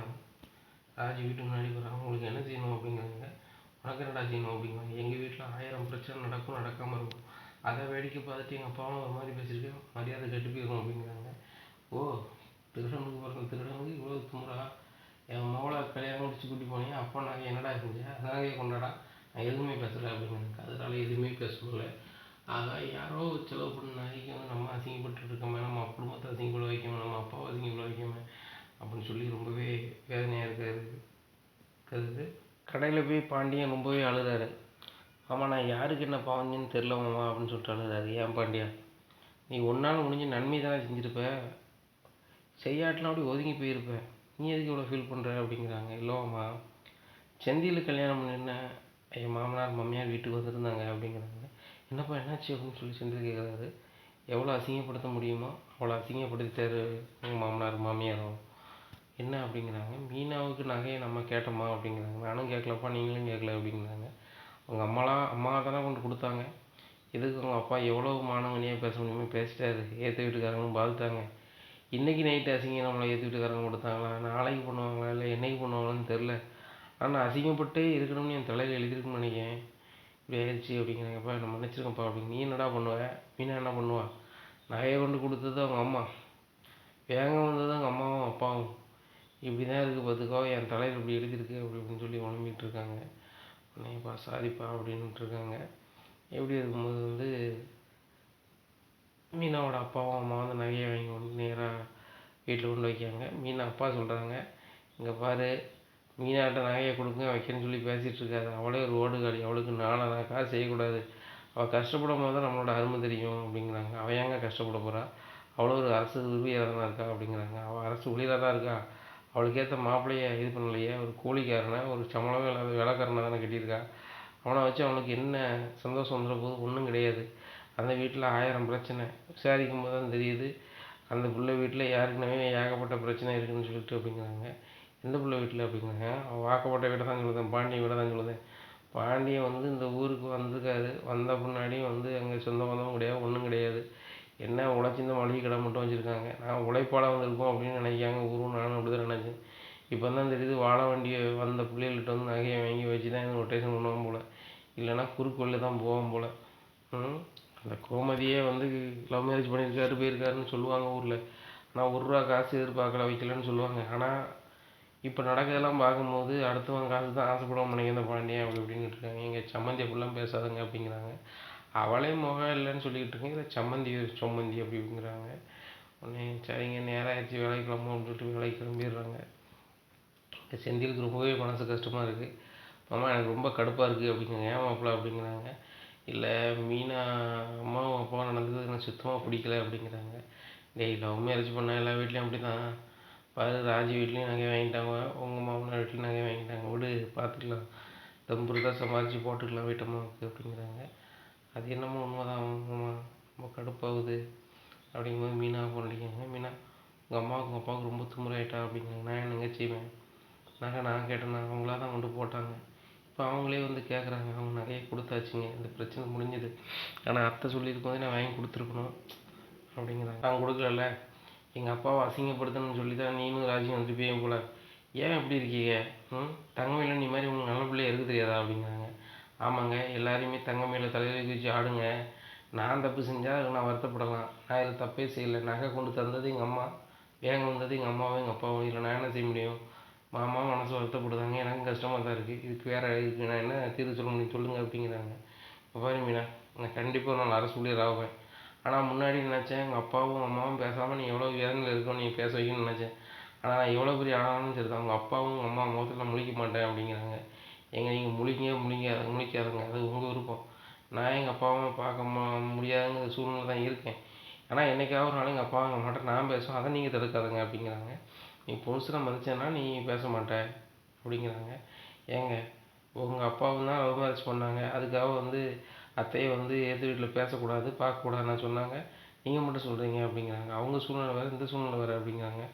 ராஜி வீட்டுக்கு முன்னாடி போகிறாங்க. உங்களுக்கு என்ன செய்யணும் அப்படிங்கிறாங்க. உனக்கு என்னடா செய்யணும் அப்படிங்கிறாங்க. எங்கள் வீட்டில் 1000 பிரச்சனை நடக்கும், நடக்காமல் இருக்கும், அதை வேடிக்கை பார்த்துட்டு எங்கள் அப்பாவும் ஒரு மாதிரி பேசியிருக்கேன், மரியாதை கெட்டு போயிடும் அப்படிங்கிறாங்க. ஓ திருடனுக்கு பிறந்த திருடனுக்கு இவ்வளோ துமுறா? என் மகளை கல்யாணம் முடிச்சு கூட்டி போனீங்க, அப்போ நாங்கள் என்னடா செஞ்ச நகையை கொண்டாடா, நான் எதுவுமே பேசலை அப்படிங்கிறாங்க. அதனால எதுவுமே பேச முடியல. ஆக யாரோ செலவு பண்ண நகைக்கு வந்து நம்ம அசிங்கப்பட்டு இருக்கோமே, நம்ம குடும்பத்தை அசிங்கப்பட வைக்காம, நம்ம அப்பாவை அசிங்கப்பட வைக்காம அப்படின்னு சொல்லி ரொம்பவே வேதனையாக இருக்கிறது. கடையில் போய் பாண்டியன் ரொம்பவே அழுதாரு. ஆமாம், நான் யாருக்கு என்ன பாவஞ்சேன்னு தெரில மாமா அப்படின்னு சொல்லிட்டு அழுதாரு. ஏன் பாண்டியா, நீ ஒன்றால் முடிஞ்ச நன்மை தானே செஞ்சுருப்ப, செய்யாட்டெலாம் அப்படி ஒதுங்கி போயிருப்ப, நீ எதுக்கு இவ்வளோ ஃபீல் பண்ணுற அப்படிங்கிறாங்க. இல்லைம்மா, செந்தியில் கல்யாணம் பண்ணின என் மாமனார் மாமியார் வீட்டுக்கு வந்துருந்தாங்க அப்படிங்கிறாங்க. என்னப்பா என்னாச்சு அப்படின்னு சொல்லி செந்தில் கேட்குறாரு. எவ்வளோ அசிங்கப்படுத்த முடியுமோ அவ்வளோ அசிங்கப்படுத்திட்டாரு உங்கள் மாமனார் மாமியாரும். என்ன அப்படிங்கிறாங்க. மீனாவுக்கு நகையை நம்ம கேட்டோமா அப்படிங்கிறாங்க. நானும் கேட்கலப்பா, நீங்களும் கேட்கல அப்படிங்கிறாங்க. அவங்க அம்மா தானே கொண்டு கொடுத்தாங்க, எதுக்கு அவங்க அப்பா எவ்வளோ மானங்கனியாக பேச முடியுமோ பேசிட்டாரு. ஏற்ற வீட்டுக்காரங்களும் பார்த்துட்டாங்க. இன்றைக்கி நைட்டு அசிங்கம் நம்மளை ஏற்ற வீட்டுக்காரங்க கொடுத்தாங்களா, நாளைக்கு பண்ணுவாங்களா, இல்லை என்றைக்கு பண்ணுவாங்களான்னு தெரில. ஆனால் அசிங்கப்பட்டே இருக்கணும்னு என் தலையில் எழுதிருக்குன்னு நினைக்கிறேன். இப்படி ஆயிடுச்சு அப்படிங்கிறாங்கப்பா, என்ன மன்னிச்சிருங்கப்பா அப்படின்னு. நீ என்னடா பண்ணுவ, மீனா என்ன பண்ணுவா, நகையை கொண்டு கொடுத்தது அவங்க அம்மா, வேங்க வந்தது அவங்க அம்மாவும் அப்பாவும், இப்படி தான் இருக்குது பார்த்துக்கோ, என் தலையில் இப்படி எழுதிருக்கு அப்படி அப்படின்னு சொல்லி உழம்பிகிட்டு இருக்காங்க. உடனேப்பா சாரிப்பா அப்படின்ட்டு இருக்காங்க. எப்படி இருக்கும்போது வந்து மீனாவோட அப்பாவும் அம்மா வந்து நகையை வாங்கி கொண்டு நேராக வீட்டில் கொண்டு வைக்காங்க. மீனா அப்பா சொல்கிறாங்க, இங்கே பாரு, மீனாட்ட நகையை கொடுங்க வைக்கணும்னு சொல்லி பேசிகிட்டு இருக்காது, அவளே ஒரு ஓடுகாடி, அவளுக்கு நானாக்கா செய்யக்கூடாது, அவள் கஷ்டப்படும் போது தான் நம்மளோட அருமை தெரியும் அப்படிங்கிறாங்க. அவள் ஏங்க கஷ்டப்பட போகிறா, அவ்வளோ ஒரு அரசு ஊழியராக தான் இருக்கா அப்படிங்கிறாங்க. அவள் அரசு ஊழியராக தான் இருக்கா, அவளுக்கு ஏற்ற மாப்பிள்ளையை இது பண்ணலையே, ஒரு கூலிக்காரனை, ஒரு சம்பளமே இல்லாத வேலைக்காரனை தானே கட்டியிருக்கா, அவனை வச்சு அவனுக்கு என்ன சந்தோஷம் வந்துட போது, ஒன்றும் கிடையாது. அந்த வீட்டில் 1000 பிரச்சனை, விசாரிக்கும் போது தான் தெரியுது அந்த பிள்ளை வீட்டில் யாருக்குனாவே ஏகப்பட்ட பிரச்சனை இருக்குதுன்னு சொல்லிட்டு அப்படிங்கிறாங்க. எந்த பிள்ளை வீட்டில் அப்படிங்கிறாங்க. அவன் வாக்கப்பட்ட வீட்டை தான் சொல்லுதேன், பாண்டியன் வீட்டை தான் சொல்லுதேன். பாண்டியன் வந்து இந்த ஊருக்கு வந்திருக்காரு, வந்த பின்னாடியும் வந்து அங்கே சொந்த பந்தமும் கிடையாது, ஒன்றும் கிடையாது. என்ன உழைச்சி இந்த மளிகை கடை மட்டும் வச்சுருக்காங்க. நான் உழைப்பால் வந்திருக்கோம் அப்படின்னு நினைக்காங்க ஊரும், நானும் அப்படி தான் நினச்சேன். இப்போ தான் தெரியுது வாழ வண்டியை வந்த பிள்ளைகள்கிட்ட வந்து நகையை வாங்கி வச்சு தான் இந்த ரொட்டேஷன் பண்ணுவோம் போல், இல்லைன்னா குறுக்கு வழியில் தான் போவோம் போல். அந்த கோமதியே வந்து லவ் மேரேஜ் பண்ணியிருக்காரு போயிருக்காருன்னு சொல்லுவாங்க ஊரில். ஆனால் ரூபா காசு எதிர்பார்க்கல, வைக்கலன்னு சொல்லுவாங்க. ஆனால் இப்போ நடக்கிறதெல்லாம் பார்க்கும்போது அடுத்தவங்க காசு தான் ஆசைப்படுவோம் நினைக்கிற இந்த பாண்டியன் அப்படி இப்படின்னு இருக்காங்க. எங்கள் சம்மந்தி அப்படிலாம் பேசாதுங்க அப்படிங்கிறாங்க. அவளே முகம் இல்லைன்னு சொல்லிக்கிட்டு இருக்கேன், இதில் சம்மந்தி சொம்மந்தி அப்படி இப்படிங்கிறாங்க. உடனே சரிங்க நேரம் ஆயிடுச்சு வேலைக்கு கிளம்பும் அப்படின்னு சொல்லிட்டு வேலைக்கு கிளம்பிடுறாங்க. இந்த செந்திலுக்கு ரொம்பவே மனசு கஷ்டமாக இருக்குது. மாமா எனக்கு ரொம்ப கடுப்பாக இருக்குது அப்படிங்கிறாங்க. ஏன் மாப்பிள்ள அப்படிங்கிறாங்க. இல்லை, மீனா அம்மாவும் அப்பாவும் நடந்தது எனக்கு சுத்தமாக பிடிக்கல அப்படிங்கிறாங்க. டேய், லவ் மேரேஜ் பண்ணால் எல்லா வீட்லேயும் அப்படி தான் பாரு, ராஜி வீட்லேயும் நகை வாங்கிட்டாங்க, உங்கள் மாமனார் வீட்லேயும் நகை வாங்கிட்டாங்க, விடு பார்த்துக்கலாம், தம்புரு தான் சம்பாரித்து போட்டுக்கலாம் வீட்டம்மாவுக்கு அப்படிங்கிறாங்க. அது என்னமோ உண்மைதான் மாமா, ரொம்ப கடுப்பாகுது அப்படிங்கும்போது மீனா பண்ணிக்காங்க. மீனா, உங்கள் அம்மாவுக்கு உங்கள் அப்பாவுக்கு ரொம்ப திமிராயிட்டா அப்படிங்கிறாங்க. நான் என்னங்க செய்வேன், நகை நான் கேட்டேன்னா அவங்களா தான் கொண்டு போட்டாங்க, இப்போ அவங்களே வந்து கேட்குறாங்க, அவங்க நிறைய கொடுத்தாச்சுங்க, இந்த பிரச்சனை முடிஞ்சது. ஆனால் அத்தை சொல்லியிருக்கும் நான் வாங்கி கொடுத்துருக்கணும் அப்படிங்கிறாங்க. நான் கொடுக்கல, எங்கள் அப்பாவை அசிங்கப்படுத்தணும்னு சொல்லி தான் நீனும் ராஜியும் வந்துருப்பீங்க போல், ஏன் இப்படி இருக்கீங்க, தங்கமையில் நீ மாதிரி உங்களுக்கு நல்ல பிள்ளைய இருக்க தெரியாதா அப்படிங்கிறாங்க. ஆமாங்க, எல்லாரையுமே தங்கமையில் தலையில் வச்சு ஆடுங்க, நான் தப்பு செஞ்சால் நான் வருத்தப்படலாம், நான் இதில் தப்பே செய்யலை, நகை கொண்டு தந்தது எங்கள் அம்மா, வேங்க வந்தது எங்கள் அம்மாவும் எங்கள் அப்பாவும், இல்லை நான் என்ன செய்ய முடியும், மாமா மனசு வருத்தப்படுதாங்க, எனக்கும் கஷ்டமாக தான் இருக்குது, இதுக்கு வேறு இதுக்கு நான் என்ன தீர்வு சொல்ல முடியும் சொல்லுங்கள் அப்படிங்கிறாங்க. பாரு மீனா, நான் கண்டிப்பாக ஒரு நாள் அரசு ஊழியர் ஆவேன், ஆனால் முன்னாடி நினச்சேன் எங்கள் அப்பாவும் அம்மாவும் பேசாமல் நீ எவ்வளோ வேதனையில் இருக்கணும் நீ பேச வைக்கணும்னு நினச்சேன், ஆனால் நான் எவ்வளோ பெரிய ஆனாலும் சரி தான் உங்கள் அப்பாவும் அம்மா முகத்தில் நான் முழிக்க மாட்டேன் அப்படிங்கிறாங்க. நீங்கள் முழிக்காதுங்க, அது உங்கள் விருப்பம், நான் எங்கள் அப்பாவும் பார்க்க முடியாதுங்கிற சூழ்நிலை தான் இருக்கேன், ஆனால் என்றைக்காவது ஒரு நாள் எங்கள் அப்பா எங்கள் அம்மாட்ட நான் பேசுவேன், அதை நீங்கள் தடுக்காதுங்க அப்படிங்கிறாங்க. நீ புதுசில் மதிச்சேன்னா நீ பேச மாட்ட அப்படிங்கிறாங்க. ஏங்க, உங்கள் அப்பாவும் தான் லவ் மேரேஜ் பண்ணாங்க, அதுக்காக வந்து அத்தையை வந்து எதிர் வீட்டில் பேசக்கூடாது பார்க்கக்கூடாதுன்னு சொன்னாங்க, நீங்கள் மட்டும் சொல்கிறீங்க அப்படிங்கிறாங்க. அவங்க சூழ்நிலை வேறு, இந்த சூழ்நிலை வேறு அப்படிங்கிறாங்க.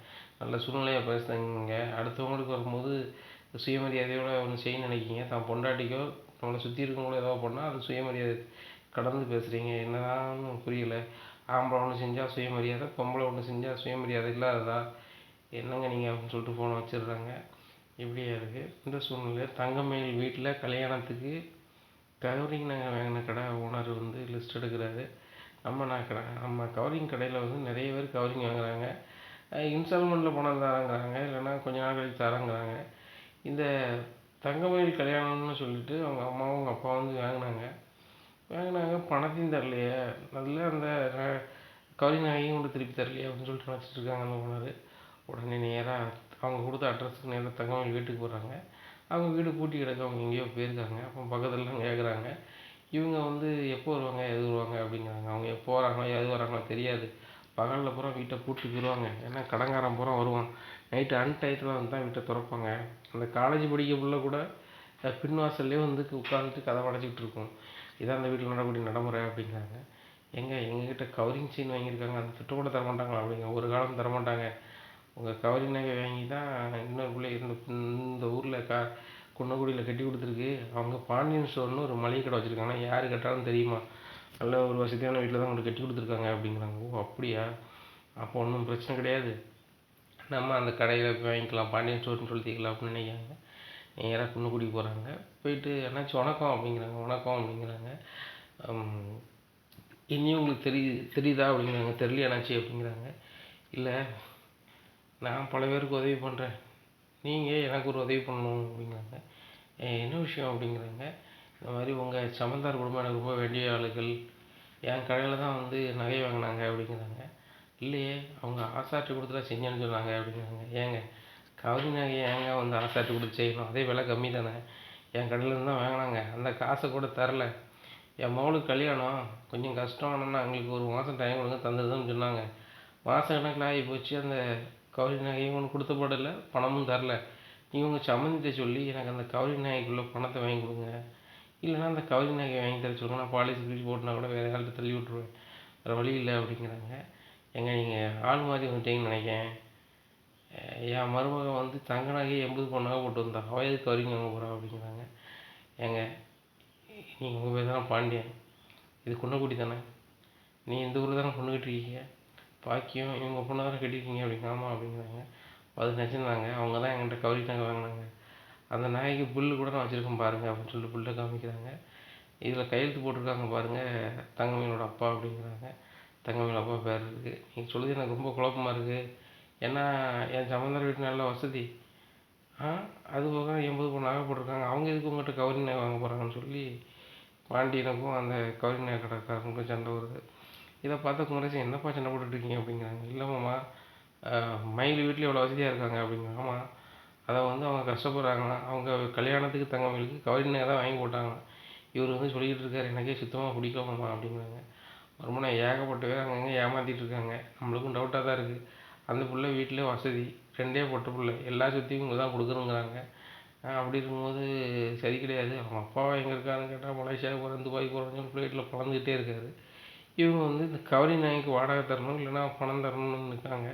நல்ல சூழ்நிலையாக பேசுகிறீங்க, அடுத்தவங்களுக்கு வரும்போது சுயமரியாதையோடு ஒன்று செய்யணும்னு நினைக்கிங்க, தான் பொண்டாட்டிக்கோ நம்மளை சுற்றி இருக்கவங்களோ ஏதோ பண்ணால் அது சுயமரியாதை கடந்து பேசுகிறீங்க, என்னதான் புரியலை, ஆம்பளை ஒன்று செஞ்சால் சுயமரியாதை, பொம்பளை ஒன்று செஞ்சால் சுயமரியாதை இல்லாததா, என்னங்க நீங்கள் அப்படின்னு சொல்லிட்டு ஃபோனை வச்சிடுறாங்க. இப்படியே இருக்குது இந்த சூழ்நிலையில். தங்கமயில் வீட்டில் கல்யாணத்துக்கு கவரிங் நகை வாங்கின கடை ஓனர் வந்து லிஸ்ட் எடுக்கிறாரு. நம்ம கவரிங் கடையில் வந்து நிறைய பேர் கவரிங் வாங்குறாங்க. இன்ஸ்டால்மெண்ட்டில் பணம் தரேங்கிறாங்க, இல்லைன்னா கொஞ்ச நாள் கழிச்சு தரேங்கிறாங்க. இந்த தங்கமயில் கல்யாணம்னு சொல்லிட்டு அவங்க அம்மாவும் அவங்க அப்பாவும் வந்து வாங்கினாங்க, பணத்தையும் தரலையே, நல்ல அந்த கவரி நகையும் கொண்டு திருப்பி தரலையே அப்படின்னு சொல்லிட்டு நினச்சிட்டு இருக்காங்க அந்த ஓனர். உடனே நேராக அவங்க கொடுத்த அட்ரஸுக்கு நேராக தங்கமயில் வீட்டுக்கு போகிறாங்க. அவங்க வீடு பூட்டி கிடக்கு, அவங்க எங்கேயோ போயிருக்காங்க. அப்போ பக்கத்துலலாம் கேட்குறாங்க, இவங்க வந்து எப்போ வருவாங்க எது வருவாங்க அப்படிங்கிறாங்க. அவங்க எப்போ வராங்களோ எது வராங்களோ தெரியாது, பகலில் பூரா வீட்டை பூட்டி போயிடுவாங்க, ஏன்னா கடங்காரன் பூரா வருவான், நைட்டு அன்டயத்தில் வந்து தான் வீட்டை திறப்பாங்க. அந்த காலேஜ் படிக்க புள்ள கூட பின் வாசல்லே வந்து உட்காந்துட்டு கதை அடைச்சிக்கிட்டு இருக்கும். இதான் அந்த வீட்டில் நடக்கக்கூடிய நடைமுறை அப்படிங்கிறாங்க. எங்ககிட்ட கவரிங் செயின் வாங்கியிருக்காங்க, அந்த திட்டம் கூட தரமாட்டாங்களா அப்படிங்க. ஒரு காலம் தரமாட்டாங்க, உங்கள் கவரி நகை வாங்கி தான் இன்னொரு பிள்ளை இந்த ஊரில் குன்னக்குடியில் கட்டி கொடுத்துருக்கு. அவங்க பாண்டியன் ஸ்டோர்னு ஒரு மளிகை கடை வச்சுருக்காங்க, யார் கட்டாலும் தெரியுமா, நல்ல ஒரு வசதியான வீட்டில் தான் உங்களுக்கு கட்டி கொடுத்துருக்காங்க அப்படிங்கிறாங்க. ஓ அப்படியா, அப்போ ஒன்றும் பிரச்சனை கிடையாது, நம்ம அந்த கடையில் போய் வாங்கிக்கலாம், பாண்டியன் ஸ்டோர்னு சொல்லிக்கலாம் அப்படின்னு நினைக்கிறாங்க. நேராக குன்னக்குடி போகிறாங்க. போயிட்டு என்னாச்சு வணக்கம் அப்படிங்கிறாங்க. வணக்கம் அப்படிங்கிறாங்க. இனியும் உங்களுக்கு தெரியுதா அப்படிங்கிறாங்க. தெரியல என்னாச்சு அப்படிங்கிறாங்க. இல்லை, நான் பல பேருக்கு உதவி பண்ணுறேன், நீங்கள் எனக்கு ஒரு உதவி பண்ணணும் அப்படிங்கிறாங்க. என்ன விஷயம் அப்படிங்கிறாங்க. இந்த மாதிரி உங்கள் சமந்தார் குடும்பம் எனக்கு ரொம்ப வேண்டிய ஆளுகள், என் கடையில் தான் வந்து நகை வாங்கினாங்க அப்படிங்கிறாங்க. இல்லையே, அவங்க ஆசாட்டு கொடுத்துலாம் செஞ்சேன்னு சொன்னாங்க அப்படிங்கிறாங்க. ஏங்க, கவரி நகையை ஏங்க வந்து ஆசாட்டு கொடுத்து செய்யணும், அதே விலை கம்மி தானே, என் கடையிலேருந்து தான் வாங்கினாங்க, அந்த காசை கூட தரல, என் மகளுக்கு கல்யாணம் கொஞ்சம் கஷ்டம், ஆனால் எங்களுக்கு ஒரு மாதம் டைம் கொடுங்க தந்துடுதுன்னு சொன்னாங்க. மாதம் கணக்கில் ஆகி போச்சு, அந்த கவரி நகையும் ஒன்று கொடுத்த போடல, பணமும் தரல. நீங்கள் உங்கள் சம்மந்திட்ட சொல்லி எனக்கு அந்த கவரி நகைக்குள்ளே பணத்தை வாங்கி கொடுங்க, இல்லைனா அந்த கவரி நகையை வாங்கி தர சொல்லுங்கள், நான் பாலிசி கிழிச்சு போட்டுனா கூட வேறு யார்கிட்ட தள்ளி விட்ருவேன், வேறு வழி இல்லை அப்படிங்கிறாங்க. ஏங்க, நீங்கள் ஆள் மாதிரி வந்துட்டீங்கன்னு நினைக்கிறேன், என் மருமகன் வந்து தங்க நகையை 80 பவுன் நகை போட்டு வந்தா, அவள் எதுக்கு கவரிங் வாங்க போகிறா அப்படிங்கிறாங்க. ஏங்க, நீங்கள் உங்கள் பேர் தானே பாண்டியன், இது குன்னக்குடி தானே, நீ இந்த ஊர் தானே பொண்ணு கட்டிருக்கீங்க, பாக்கியம் இவங்க பொண்ணை தானே கட்டிருக்கீங்க அப்படிங்க. ஆமாம் அப்படிங்கிறாங்க. அது நினச்சிருந்தாங்க, அவங்க தான் என்கிட்ட கவரி நகை வாங்கினாங்க, அந்த நகைக்கு புல்லு கூட நான் வச்சுருக்கேன் பாருங்கள் அப்படின்னு சொல்லிட்டு புல்லை காமிக்கிறாங்க. இதில் கையெழுத்து போட்டிருக்காங்க பாருங்கள், தங்கமயிலோட அப்பா அப்படிங்கிறாங்க. தங்கமயில் அப்பா பேர் இருக்குது. நீங்கள் சொல்லுது எனக்கு ரொம்ப குழப்பமாக இருக்குது, ஏன்னா என் சம்பந்தர் வீட்டு நல்ல வசதி, அது போக 80 பவுன் நகை போட்டிருக்காங்க, அவங்க எதுக்கு உங்கள்கிட்ட கவரி நகை வாங்க போகிறாங்கன்னு சொல்லி பாண்டியனுக்கும் அந்த கவரி நகை கடைக்காரங்களுக்கும் சண்டை வருது. இதை பார்த்த குமரேசன், என்னப்பா சண்டை போட்டுட்ருக்கீங்க அப்படிங்கிறாங்க. இல்லைம்மா, மயில் வீட்டில் இவ்வளோ வசதியாக இருக்காங்க அப்படிங்கிறாங்க. ஆமாம், அதை வந்து அவங்க கஷ்டப்படுறாங்களாம், அவங்க கல்யாணத்துக்கு தங்கமயிலுக்கு கவரி நகை தான் வாங்கி போட்டாங்க, இவர் வந்து சொல்லிக்கிட்டு இருக்காரு, எனக்கே சுத்தமாக பிடிக்கலாமா அப்படிங்கிறாங்க. மறுபடியும் ஏகப்பட்ட பேர் அங்கங்கே ஏமாற்றிட்டு இருக்காங்க, நம்மளுக்கும் டவுட்டாக தான் இருக்குது. அந்த பிள்ளை வீட்டிலே வசதி, 2 பொட்ட பிள்ளை, எல்லா சொத்தையும் இவங்க தான் கொடுக்குறோங்கிறாங்க. அப்படி இருக்கும்போது சரி கிடையாது. அவங்க அப்பாவை எங்கே இருக்காருன்னு கேட்டால் மலேசியாவுக்கு போகிறேன், துபாய்க்கு போகிறேன்னு ஃப்ளைட்டில் பறந்துக்கிட்டே இருக்காரு. இவங்க வந்து இந்த கவரி நகைக்கு வாடகை தரணும், இல்லைன்னா பணம் தரணும்னு இருக்காங்க.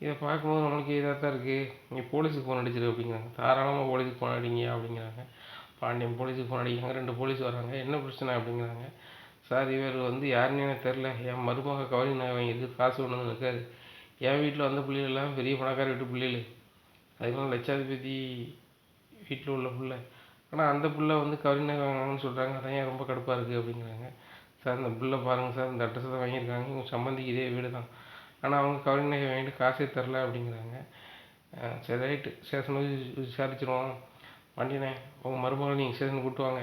இதை பார்க்கும்போது நம்மளுக்கு இதாக தான் இருக்குது. நீங்கள் போலீஸுக்கு ஃபோன் அடிச்சிரு அப்படிங்கிறாங்க. தாராளமாக போலீஸுக்கு ஃபோன் அடிங்க அப்படிங்கிறாங்க. பாண்டியன் போலீஸுக்கு ஃபோன் அடிக்கிறாங்க. 2 போலீஸ் வராங்க. என்ன பிரச்சனை அப்படிங்கிறாங்க. சார், இவர் வந்து யாருன்னு எனக்கு தெரில, என் மருமக கவரி நகை வாங்கியிருக்கு, காசு கொண்டு வந்து இருக்காரு, என் வீட்டில் வந்த பிள்ளைகள்லாம் பெரிய பணக்கார வீட்டு பிள்ளைகள், அதுக்கெல்லாம் லட்சாதிபதி வீட்டில் உள்ள பிள்ளை, ஆனால் அந்த பிள்ளை வந்து கவரி நகை வாங்கினாங்கன்னு சொல்கிறாங்க, அதான் ஏன் ரொம்ப கடுப்பாக இருக்குது அப்படிங்கிறாங்க. சார், இந்த பிள்ளை பாருங்கள் சார், இந்த அட்ரஸை தான் வாங்கியிருக்காங்க, இவங்க சம்பந்திக்கு இதே வீடு தான், ஆனால் அவங்க கவரி நகை வாங்கிட்டு காசே தரல அப்படிங்கிறாங்க. சரி ரைட்டு, ஸ்டேஷன் விசாரிச்சிருவோம், வண்டினே உங்கள் மருமகளை நீங்கள் ஸ்டேஷனுக்கு கூப்பிட்டு வாங்க,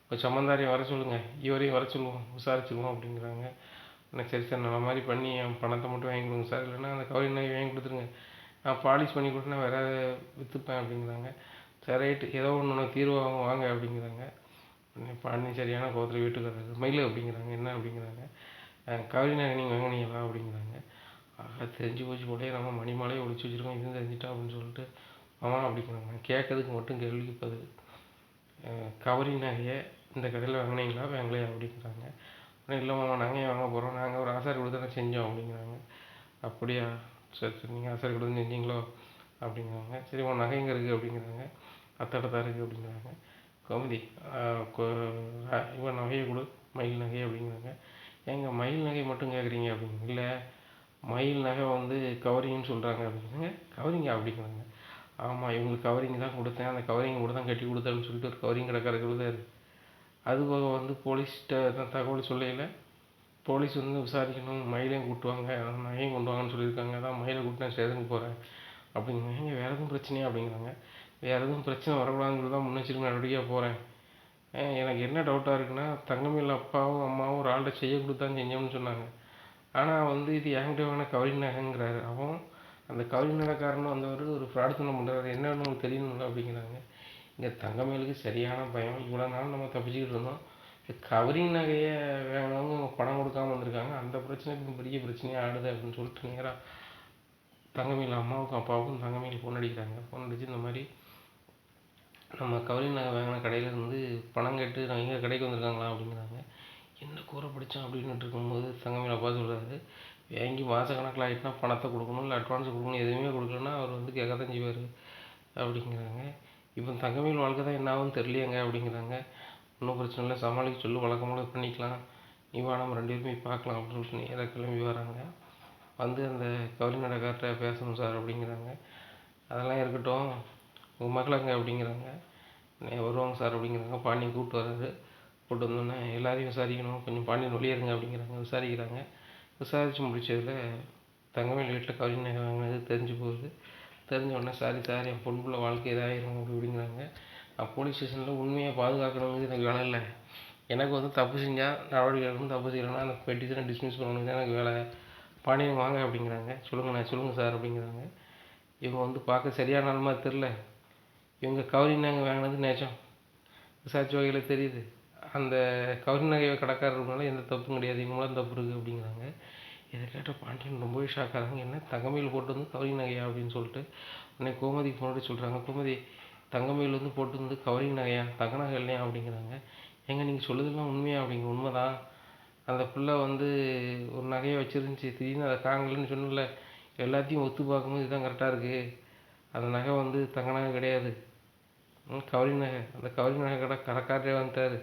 உங்கள் சம்பந்தாரையும் வர சொல்லுங்கள், இவரையும் வர சொல்லுவோம், விசாரிச்சுக்குவோம் அப்படிங்கிறாங்க. சரி சார், நல்ல மாதிரி பண்ணி என் பணத்தை மட்டும் வாங்கி கொடுங்க சார், இல்லைன்னா அந்த கவரி நகை வாங்கி கொடுத்துருங்க, நான் பாலிஷ் பண்ணி கொடுத்து நான் வேறு விற்றுப்பேன் அப்படிங்கிறாங்க. சரி ரைட்டு, ஏதோ ஒன்று தீர்வு வாங்க அப்படிங்கிறாங்க. பாண்டி சரியான கோவத்தில் வீட்டுக்கு வர்றாரு. மயில் அப்படிங்கிறாங்க. என்ன அப்படிங்கிறாங்க. கவரி நகை நீங்கள் வாங்கினீங்களா அப்படிங்கிறாங்க. தெரிஞ்சு போச்சு போலே, நம்ம மணிமாலையை ஒழிச்சு வச்சுருக்கோம், இதுவும் தெரிஞ்சிட்டா அப்படின்னு சொல்லிட்டு ஆமாம் அப்படிங்கிறாங்க. கேட்கறதுக்கு மட்டும் கேள்விக்கு பதில். கவரி நகையை இந்த கடையில் வாங்கினீங்களா வாங்கலையா அப்படிங்கிறாங்க. இல்லை மாமா, நாங்கள் வாங்க போகிறோம், நாங்கள் ஒரு ஆசாரி கொடுத்து தான் செஞ்சோம் அப்படிங்கிறாங்க. அப்படியா, சரி சரி, நீங்கள் ஆசாரி கொடுத்து செஞ்சீங்களோ அப்படிங்கிறாங்க. சரி, உன் நகை எங்கே இருக்குது அப்படிங்கிறாங்க. அத்தடை தான் இருக்குது அப்படிங்கிறாங்க. கௌமுதி, இவன் நகையை கொடு, மயில் நகை அப்படிங்கிறாங்க. ஏங்க, மயில் நகை மட்டும் கேட்குறீங்க அப்படிங்க. இல்லை, மயில் நகை வந்து கவரிங்னு சொல்கிறாங்க அப்படிங்கிறாங்க. கவரிங்க அப்படிங்கிறாங்க. ஆமாம், இவங்களுக்கு கவரிங் தான் கொடுத்தேன், அந்த கவரிங் கூட தான் கட்டி கொடுத்தேன்னு சொல்லிட்டு ஒரு கவரிங் கடைக்காரர் கொடுத்தாரு. அதுபோக வந்து போலீஸ்கிட்ட தகவல் சொல்லையில் போலீஸ் வந்து விசாரிக்கணும், மயிலையும் கூப்பிட்டு வாங்க, நகையும் கொண்டு வாங்கன்னு சொல்லியிருக்காங்க. அதான் மயிலை கூப்பிட்டு நான் ஸ்டேஷனுக்கு போகிறேன் அப்படிங்கிறாங்க. ஏங்க வேறு எதுவும் பிரச்சனையா அப்படிங்கிறாங்க. வேறு எதுவும் பிரச்சனை வரக்கூடாதுன்னு சொல்லி தான் முன்னெச்சரிக்கை நடவடிக்கையாக போகிறேன். எனக்கு என்ன டவுட்டாக இருக்குன்னா, தங்கமயில் அப்பாவும் அம்மாவும் ஒரு ஆள்கிட்ட செய்ய கொடுத்து தான் செஞ்சோம்னு சொன்னாங்க. ஆனால் வந்து இது என்கிட்ட வேணா கவரி நகைங்கிறாரு. அவன் அந்த கவரி நகைக்காரன்னு வந்தவர் ஒரு ஃப்ராடுத்தனம் பண்ணுறாரு. என்னன்னு உங்களுக்கு தெரியணும்ல அப்படிங்கிறாங்க. இங்கே தங்கமயிலுக்கு சரியான பயம். இவ்வளோ நாள் நம்ம தப்பிச்சுக்கிட்டு இருந்தோம். கவரிங் நகையை வேணவங்க பணம் கொடுக்காம வந்திருக்காங்க. அந்த பிரச்சனை இப்போ பெரிய பிரச்சனையாக ஆடுது அப்படின்னு சொல்லிட்டு நேராக தங்கமயில் அம்மாவுக்கும் அப்பாவுக்கும் தங்கமயில் ஃபோன் அடிக்கிறாங்க. ஃபோன் அடித்து இந்த மாதிரி நம்ம கவரிங் நகை வாங்கின கடையிலேருந்து பணம் கேட்டு நான் எங்கள் கடைக்கு வந்திருக்காங்களா அப்படிங்கிறாங்க. என்ன கூரை பிடிச்சோம் அப்படின்ட்டு இருக்கும்போது தங்கமயில் அப்பா சொல்கிறாரு, வாங்கி மாதக்கணக்கில் ஆகிட்டுனா பணத்தை கொடுக்கணும், இல்லை அட்வான்ஸ் கொடுக்கணும், எதுவுமே கொடுக்கலன்னா அவர் வந்து கேட்க தான் செய்வார் அப்படிங்கிறாங்க. இப்போ தங்கமயில் வாழ்க்கை தான் என்ன ஆகும்னு தெரியலையேங்க அப்படிங்கிறாங்க. ஒன்றும் பிரச்சனை இல்லை, சமாளிக்க சொல்லு, வழக்கம்போல பண்ணிக்கலாம், நீ வா நம்ம 2 பேரும் போய் பார்க்கலாம் அப்படின்னு சொல்லிட்டு நேராக கிளம்பி வராங்க. வந்து அந்த கவரிங் நகைக்கார்ட்ட பேசணும் சார் அப்படிங்கிறாங்க. அதெல்லாம் இருக்கட்டும், உங்கள் மகளங்க அப்படிங்கிறாங்க. வருவாங்க சார் அப்படிங்கிறாங்க. பாண்டியன் கூப்பிட்டு வர்றாரு. கூப்பிட்டு வந்தோடனே எல்லாரையும் விசாரிக்கணும், கொஞ்சம் பாண்டியன் வெளியேறுங்க அப்படிங்கிறாங்க. விசாரிக்கிறாங்க. விசாரித்து முடிச்சதில் தங்கமயில் வீட்டில் கவரிங் நகை வாங்கினது தெரிஞ்சு போகுது. தெரிஞ்ச உடனே சார் என் பொண்ணுக்குள்ள வாழ்க்கை இதாகிடும் அப்படிங்கிறாங்க. நான் போலீஸ் ஸ்டேஷனில் உண்மையை பாதுகாக்கணுங்கிறது எனக்கு வேலை இல்லை. எனக்கு வந்து தப்பு செஞ்சால் நடவடிக்கை எடுக்கணும், தப்பு செய்யலைன்னா அந்த பெட்டிஷனை டிஸ்மிஸ் பண்ணணுங்க எனக்கு வேலை. பாண்டியன் வாங்க அப்படிங்கிறாங்க. சொல்லுங்கள் சார் அப்படிங்கிறாங்க. இவங்க வந்து பார்க்க சரியான ஆள் மாதிரி தெரில. இவங்க கவரிங் நகை வாங்கினது நேச்சம் விசாரிச்ச வகையில் தெரியுது. அந்த கவரிங் நகை கடைக்காரர்களால எந்த தப்பும் கிடையாது, இவங்க மேலே தப்பு இருக்குது அப்படிங்கிறாங்க. இதை கேட்ட பாண்டியன் ரொம்பவே ஷாக் ஆகிறாங்க. என்ன தங்கமயில் போட்டு வந்து கவரிங் நகையா அப்படின்னு சொல்லிட்டு உடனே கோமதிக்கு முன்னாடி சொல்கிறாங்க. கோமதி, தங்கமயில் வந்து போட்டு வந்து கவரிங் நகையா, தங்க நகை இல்லையா அப்படிங்கிறாங்க. ஏங்க நீங்கள் சொல்லுறதுலாம் உண்மையா அப்படிங்க? உண்மைதான். அந்த பிள்ளை வந்து ஒரு நகையை வச்சுருந்துச்சி, திடீர்னு அதை காங்கலன்னு சொன்னல, எல்லாத்தையும் ஒத்து பார்க்கும்போது இதுதான் கரெக்டாக இருக்குது. அந்த நகை வந்து தங்க நகை கிடையாது, கவரிங் நகை. அந்த கவரிங் நகை கடைக்காரரே வந்துட்டார்.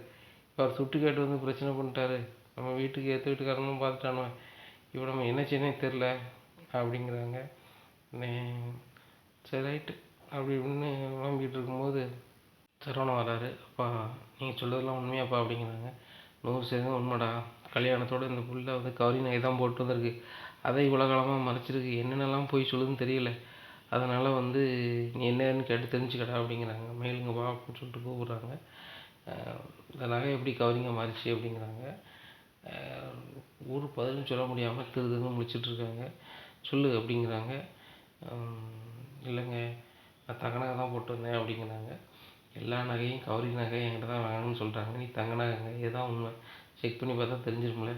இப்போ அவர் சுட்டு கேட்டு வந்து பிரச்சனை பண்ணிட்டாரு. நம்ம வீட்டுக்கு ஏற்ற வீட்டுக்காரனும் பார்த்துட்டானுவன். இப்போ நம்ம என்ன செய்யணும் தெரில அப்படிங்கிறாங்க. சரி ரைட்டு அப்படி இப்படின்னு புலம்பிகிட்டு இருக்கும்போது சரவணன் வராரு. அப்பா நீங்கள் சொல்கிறதெல்லாம் உண்மையாப்பா அப்படிங்கிறாங்க. 100% உண்மைடா. கல்யாணத்தோடு இந்த புள்ள வந்து கவரிங் நகை தான் போட்டு வந்திருக்கு. அதை இவ்வளோ காலமாக மறைச்சிருக்கு. என்னென்னலாம் போய் சொல்லுதுன்னு தெரியல. அதனால் வந்து நீ என்னன்னு கேட்டு தெரிஞ்சுக்கடா அப்படிங்கிறாங்க. மயிலுங்க வா அப்படின்னு சொல்லிட்டு கூப்பிட்றாங்க. இந்த நகை எப்படி கவரிங்காக மாறிச்சு அப்படிங்கிறாங்க. ஊர் பதிலும் சொல்ல முடியாமல் திருதுன்னு முழிச்சிட்ருக்காங்க. சொல்லு அப்படிங்கிறாங்க. இல்லைங்க, நான் தங்க நகை தான் போட்டு வந்தேன் அப்படிங்கிறாங்க. எல்லா நகையும் கவரிங் நகை என்கிட்ட தான் வாங்கணும்னு சொல்கிறாங்க. நீ தங்க நகைங்க, இதுதான் உண்மை, செக் பண்ணி பார்த்தா தெரிஞ்சிருமில்ல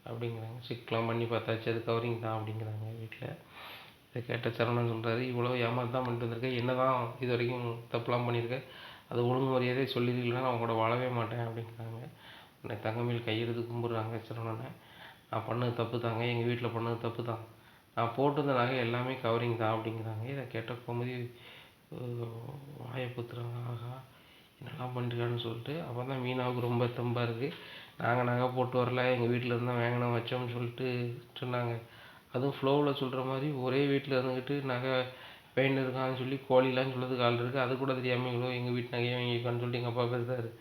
அப்படிங்கிறாங்க. செக்லாம் பண்ணி பார்த்தாச்சு, அது கவரிங் தான் அப்படிங்கிறாங்க வீட்டில். இதை கேட்ட சரவணன் சொல்கிறாரு, இவ்வளோ ஏமாத்து தான் பண்ணிட்டு வந்திருக்கேன், என்ன தான் இது வரைக்கும் தப்புலாம் பண்ணியிருக்கேன், அது ஒழுங்கு மரியாதையே சொல்லியிருக்கீங்களா, நான் கூட வாழவே மாட்டேன் அப்படிங்கிறாங்க. உடனே தங்கமயில் கையெடுத்து கும்பிட்றாங்க சரவணனை. நான் பண்ணது தப்பு தாங்க, எங்கள் வீட்டில் பண்ணது தப்பு தான், நான் போட்டிருந்த நகை எல்லாமே கவரிங் தான் அப்படிங்கிறாங்க. இதை கேட்ட கோமதி வாயை பொத்துறாங்க. ஆகா என்னெல்லாம் பண்ணிருக்கான்னு சொல்லிட்டு. அப்போ தான் மீனாவுக்கு ரொம்ப தெம்பாக இருக்குது. நாங்கள் நகை போட்டு வரல, எங்கள் வீட்டில் இருந்தால் வாங்கினோம் வச்சோம்னு சொல்லிட்டு சொன்னாங்க. அதுவும் ஃப்ளோவில் சொல்கிற மாதிரி ஒரே வீட்டில் இருந்துக்கிட்டு நகை பெயிண்ட் இருக்கான்னு சொல்லி கோழிலாம் சொல்கிறதுக்கு ஆள் இருக்குது. அது கூட தெரியாமல் இவ்வளோ எங்கள் வீட்டு நகையை வாங்கியிருக்கான்னு சொல்லிட்டு எங்கள் அப்பா பேசுகிறாரு.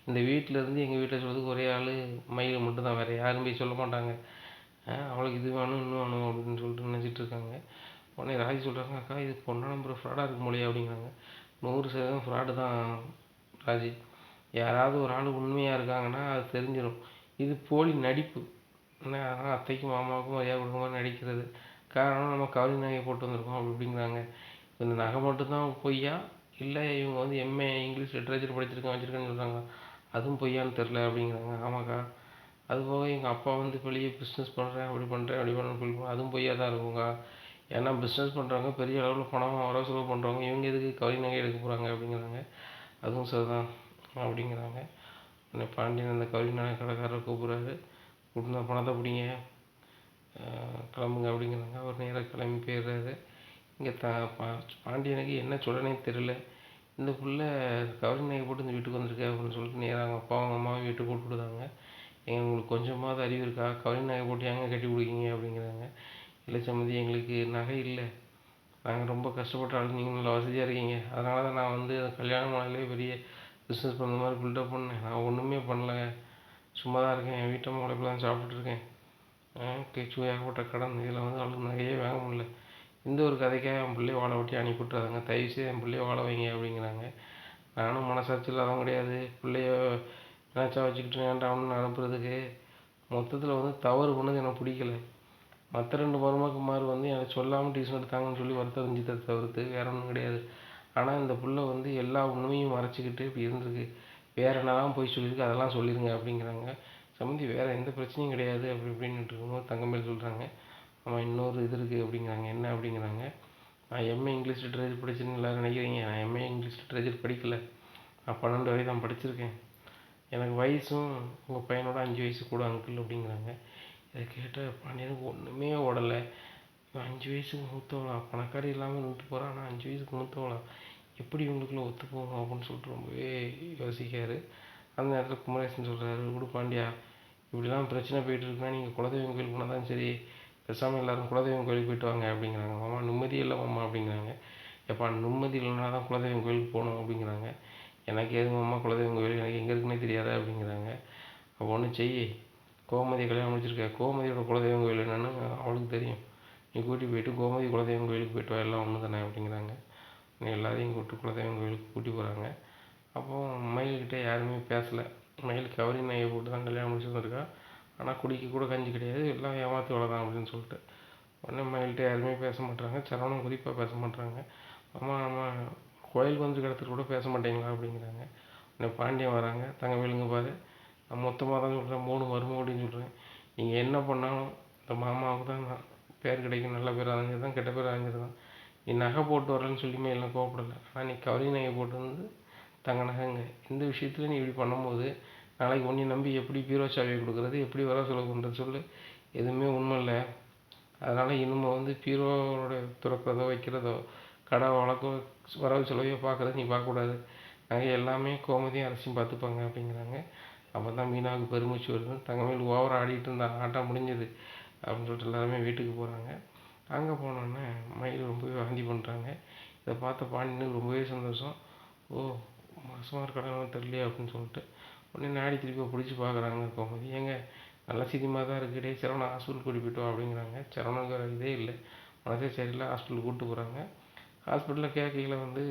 இந்த வீட்டில் இருந்து எங்கள் வீட்டில் சொல்கிறதுக்கு ஒரே ஆள் மயில் மட்டும்தான், வேறு யாரும் போய் சொல்ல மாட்டாங்க. அவளுக்கு இது வேணும் இன்னும் வேணும் அப்படின்னு சொல்லிட்டு நினச்சிட்டு இருக்காங்க. உடனே ராஜி சொல்கிறாங்க, அக்கா இது பொண்ணா நம்பர் ஃப்ராடாக இருக்கும் போலையே அப்படிங்கிறாங்க. 100% ஃப்ராடு தான் ராஜி. யாராவது ஒரு ஆள் உண்மையாக இருக்காங்கன்னா அது தெரிஞ்சிடும். இது போலி நடிப்பு. அதனால் அத்தைக்கும் மாமாவுக்கும் மரியாதை கொடுக்க மாதிரி நடிக்கிறது. காரணம் நம்ம கவரிங் நகையை போட்டு வந்திருக்கோம் அப்படி இப்படிங்கிறாங்க. இந்த நகை மட்டும்தான் பொய்யா, இல்லை இவங்க வந்து எம்ஏ இங்கிலீஷ் லிட்ரேச்சர் வச்சுருக்கேன்னு சொல்கிறாங்க, அதுவும் பொய்யான்னு தெரில அப்படிங்கிறாங்க. ஆமாக்கா, அதுபோக எங்கள் அப்பா வந்து வெளியே பிஸ்னஸ் பண்ணுறேன் அப்படி பண்ணுறேன்னு சொல்லுவாங்க, அதுவும் பொய்யா தான் இருக்குங்க. ஏன்னா பிஸ்னஸ் பண்ணுறவங்க பெரிய அளவில் பணம் வரவு செலவு பண்ணுறவங்க, இவங்க எதுக்கு கவரிங் நகை எடுக்க போகிறாங்க அப்படிங்கிறாங்க. அதுவும் சரிதான் அப்படிங்கிறாங்க. உடனே பாண்டியன் அந்த கவரிங் நகை கடைக்காரரை கூப்பிட்றாரு. கூப்பிட்டு பணத்தை பிடிங்க, கிளம்புங்க அப்படிங்கிறாங்க. அவர் நேராக கிளம்பி போயிடுறாரு. இங்கே பாண்டியனுக்கு என்ன சொல்லனே தெரியல. இந்த புள்ள கவரிங் நகை போட்டு இந்த வீட்டுக்கு வந்திருக்கேன் அப்படின்னு சொல்லிட்டு நேராக அவங்க அப்பா அவங்க அம்மாவும் வீட்டுக்கு கூப்பிட்டுருந்தாங்க. உங்களுக்கு கொஞ்சமாவது அறிவு இருக்கா, கவரிங் நகை போட்டு ஏங்க கட்டி பிடிக்கிங்க அப்படிங்கிறாங்க. இல்லை சம்மந்தி, எங்களுக்கு நகை இல்லை, நாங்கள் ரொம்ப கஷ்டப்பட்ட ஆள், நீங்கள் நல்லா வசதியாக இருக்கீங்க, அதனால தான் நான் வந்து கல்யாணம் ஆனாலே பெரிய பிஸ்னஸ் பண்ணுற மாதிரி பில்டப் பண்ணேன். நான் ஒன்றுமே பண்ணல, சும்மா தான் இருக்கேன், என் வீட்டை உழைப்பில் தான் சாப்பிட்டுருக்கேன் ஏகப்பட்ட கடன். இதில் வந்து அவளுக்கு நகையே வாங்க முடியல. இந்த ஒரு கதைக்காக என் பிள்ளைய வாழ விட்டு அனுப்பிவிட்றாங்க. தயவுசெய்து என் பிள்ளைய வாழ வைங்க அப்படிங்கிறாங்க. நானும் மனசாட்சி இல்லாதவன் கிடையாது. பிள்ளைய நினச்சா வச்சுக்கிட்டு வேண்டாம்னு அனுப்புறதுக்கு. மொத்தத்தில் வந்து தவறு பண்ணது எனக்கு பிடிக்கல. மற்ற 2 மருமகன்மார் வந்து எனக்கு சொல்லாமல் டியூஷன் எடுத்தாங்கன்னு சொல்லி வருத்தம் செஞ்சதை தவிர்த்து வேற ஒன்றும் கிடையாது. ஆனால் இந்த புள்ள வந்து எல்லா உண்மையும் மறைச்சிக்கிட்டு இப்படி இருந்திருக்கு. வேற என்னலாம் போய் சொல்லியிருக்கு அதெல்லாம் சொல்லிடுங்க அப்படிங்கிறாங்க. சம்மந்தி வேற எந்த பிரச்சனையும் கிடையாது அப்படி இப்படின்ட்டு இருக்கும்போது தங்கமேல் சொல்கிறாங்க, ஆமாம் இன்னொரு இது இருக்குது அப்படிங்கிறாங்க. என்ன அப்படிங்கிறாங்க, நான் எம்ஏ இங்கிலீஷ் லிட்ரேச்சர் படிச்சேன்னு எல்லோரும் நினைக்கிறீங்க. நான் எம்ஏ இங்கிலீஷ் லிட்ரேச்சர் படிக்கலை. நான் 12 வரை தான் படிச்சிருக்கேன். எனக்கு வயசும் உங்கள் பையனோட 5 வயசு கூட அங்கிள் அப்படிங்கிறாங்க. இதை கேட்ட பாண்டியனுக்கு ஒன்றுமே ஓடலை. இவன் 5 வயசுக்கு மூத்தவளாம், பணக்காரி இல்லாமல் நின்றுட்டு போகிறான். ஆனால் 5 வயசுக்கு மூத்தவளாம், எப்படி இவங்களுக்குள்ள ஒத்து போகணும் அப்படின்னு சொல்லிட்டு ரொம்பவே யோசிக்காரு. அந்த நேரத்தில் குமரேசன் சொல்கிறாரு, விடு பாண்டியா, இப்படிலாம் பிரச்சனை போயிட்டு இருக்குன்னா நீங்கள் குலதெய்வம் கோயிலுக்கு போனால் தான் சரி, பேசாமல் எல்லோரும் குலதெய்வம் கோயிலுக்கு போயிட்டு வாங்க அப்படிங்கிறாங்க. மாமா நிம்மதி இல்லை மாமா அப்படிங்கிறாங்க. எப்பா நிம்மதி இல்லைனா தான் குலதெய்வம் கோயிலுக்கு போகணும் அப்படிங்கிறாங்க. எனக்கு எது மாமா குலதெய்வம் கோயில், எனக்கு எங்கே இருக்குன்னே தெரியாதா அப்படிங்கிறாங்க. அப்போ ஒன்று செய், கோமதி கல்யாணம் முடிச்சிருக்க, கோமதியோட குலதெய்வம் கோயில் என்னென்னு அவளுக்கு தெரியும், நீ கூட்டி போயிட்டு கோமதி குலதெய்வம் கோயிலுக்கு போயிட்டு வா, எல்லாம் ஒன்று தானே அப்படிங்கிறாங்க. நீ எல்லாரையும் கூப்பிட்டு குலதெய்வம் கோயிலுக்கு கூட்டி போகிறாங்க. அப்போது மயில்கிட்ட யாருமே பேசலை. மயில் கவரி நகையை போட்டு தான் கல்யாணம் முடிச்சு வந்திருக்கா. ஆனால் குடிக்க கூட கஞ்சி கிடையாது, எல்லாம் ஏமாற்றி வளர்தான் அப்படின்னு சொல்லிட்டு. உடனே மயில்கிட்ட யாருமே பேச மாட்டாங்க. சரவணன் குறிப்பாக பேச மாட்டாங்க. அம்மா அம்மா கோயிலுக்கு வந்து கிடத்துட்டு கூட பேச மாட்டேங்களா அப்படிங்கிறாங்க. உடனே பாண்டியன் வராங்க, தங்கவேலுங்க பாரு, நான் மொத்தமாக தான் சொல்கிறேன், 3 மருமகளையும் சொல்கிறேன். நீங்கள் என்ன பண்ணாலும் இந்த மாமாவுக்கு தான் நான் பேர் கிடைக்கும், நல்ல பேர் அலைஞ்சது தான், கெட்ட பேர் அலைஞ்சது தான். நீ நகை போட்டு வரலன்னு சொல்லியுமே எல்லாம் கோவப்படலை. ஆனால் நீ கவரி நகை போட்டு வந்து தங்க நகைங்க. இந்த விஷயத்தில் நீ இப்படி பண்ணும்போது நாளைக்கு உன்னை நம்பி எப்படி பீரோ சாவியை கொடுக்குறது, எப்படி வர செலவு பண்ணுறது சொல்லு. எதுவுமே உண்மை இல்லை. அதனால் இனிமேல் வந்து பீரோவோட திறக்கிறதோ வைக்கிறதோ கடை வழக்கோ வரவு செலவையோ பார்க்குறது நீ பார்க்கக்கூடாது. நகை எல்லாமே கோமதியும் அரசியும் பார்த்துப்பாங்க அப்படிங்கிறாங்க. அப்போ தான் மீனாவுக்கு பெருமூச்சு வருது. தங்கமேல் ஓவராக ஆடிட்டு இருந்தான், ஆட்டம் முடிஞ்சது அப்படின்னு சொல்லிட்டு எல்லாருமே வீட்டுக்கு போகிறாங்க. அங்கே போனோன்னே மயில் ரொம்பவே வாந்தி பண்ணுறாங்க. இதை பார்த்த பாண்டியனுக்கு ரொம்பவே சந்தோஷம். ஓ மாசமாக இருக்கானு தெரியலையே அப்படின்னு சொல்லிட்டு உடனே நாடி திருப்பி பிடிச்சி பார்க்குறாங்க கோமதி. ஏங்க நல்லா சினிமாக தான் இருக்குது, டே சரவணா ஹாஸ்பிட்டல் கூட்டி போய்ட்டு வா அப்படிங்கிறாங்க. சரவணங்கிற இதே இல்லை, மனசே சரியில்லை. ஹாஸ்பிட்டல் கூப்பிட்டு போகிறாங்க. ஹாஸ்பிட்டலில் கேட்கையில் வந்து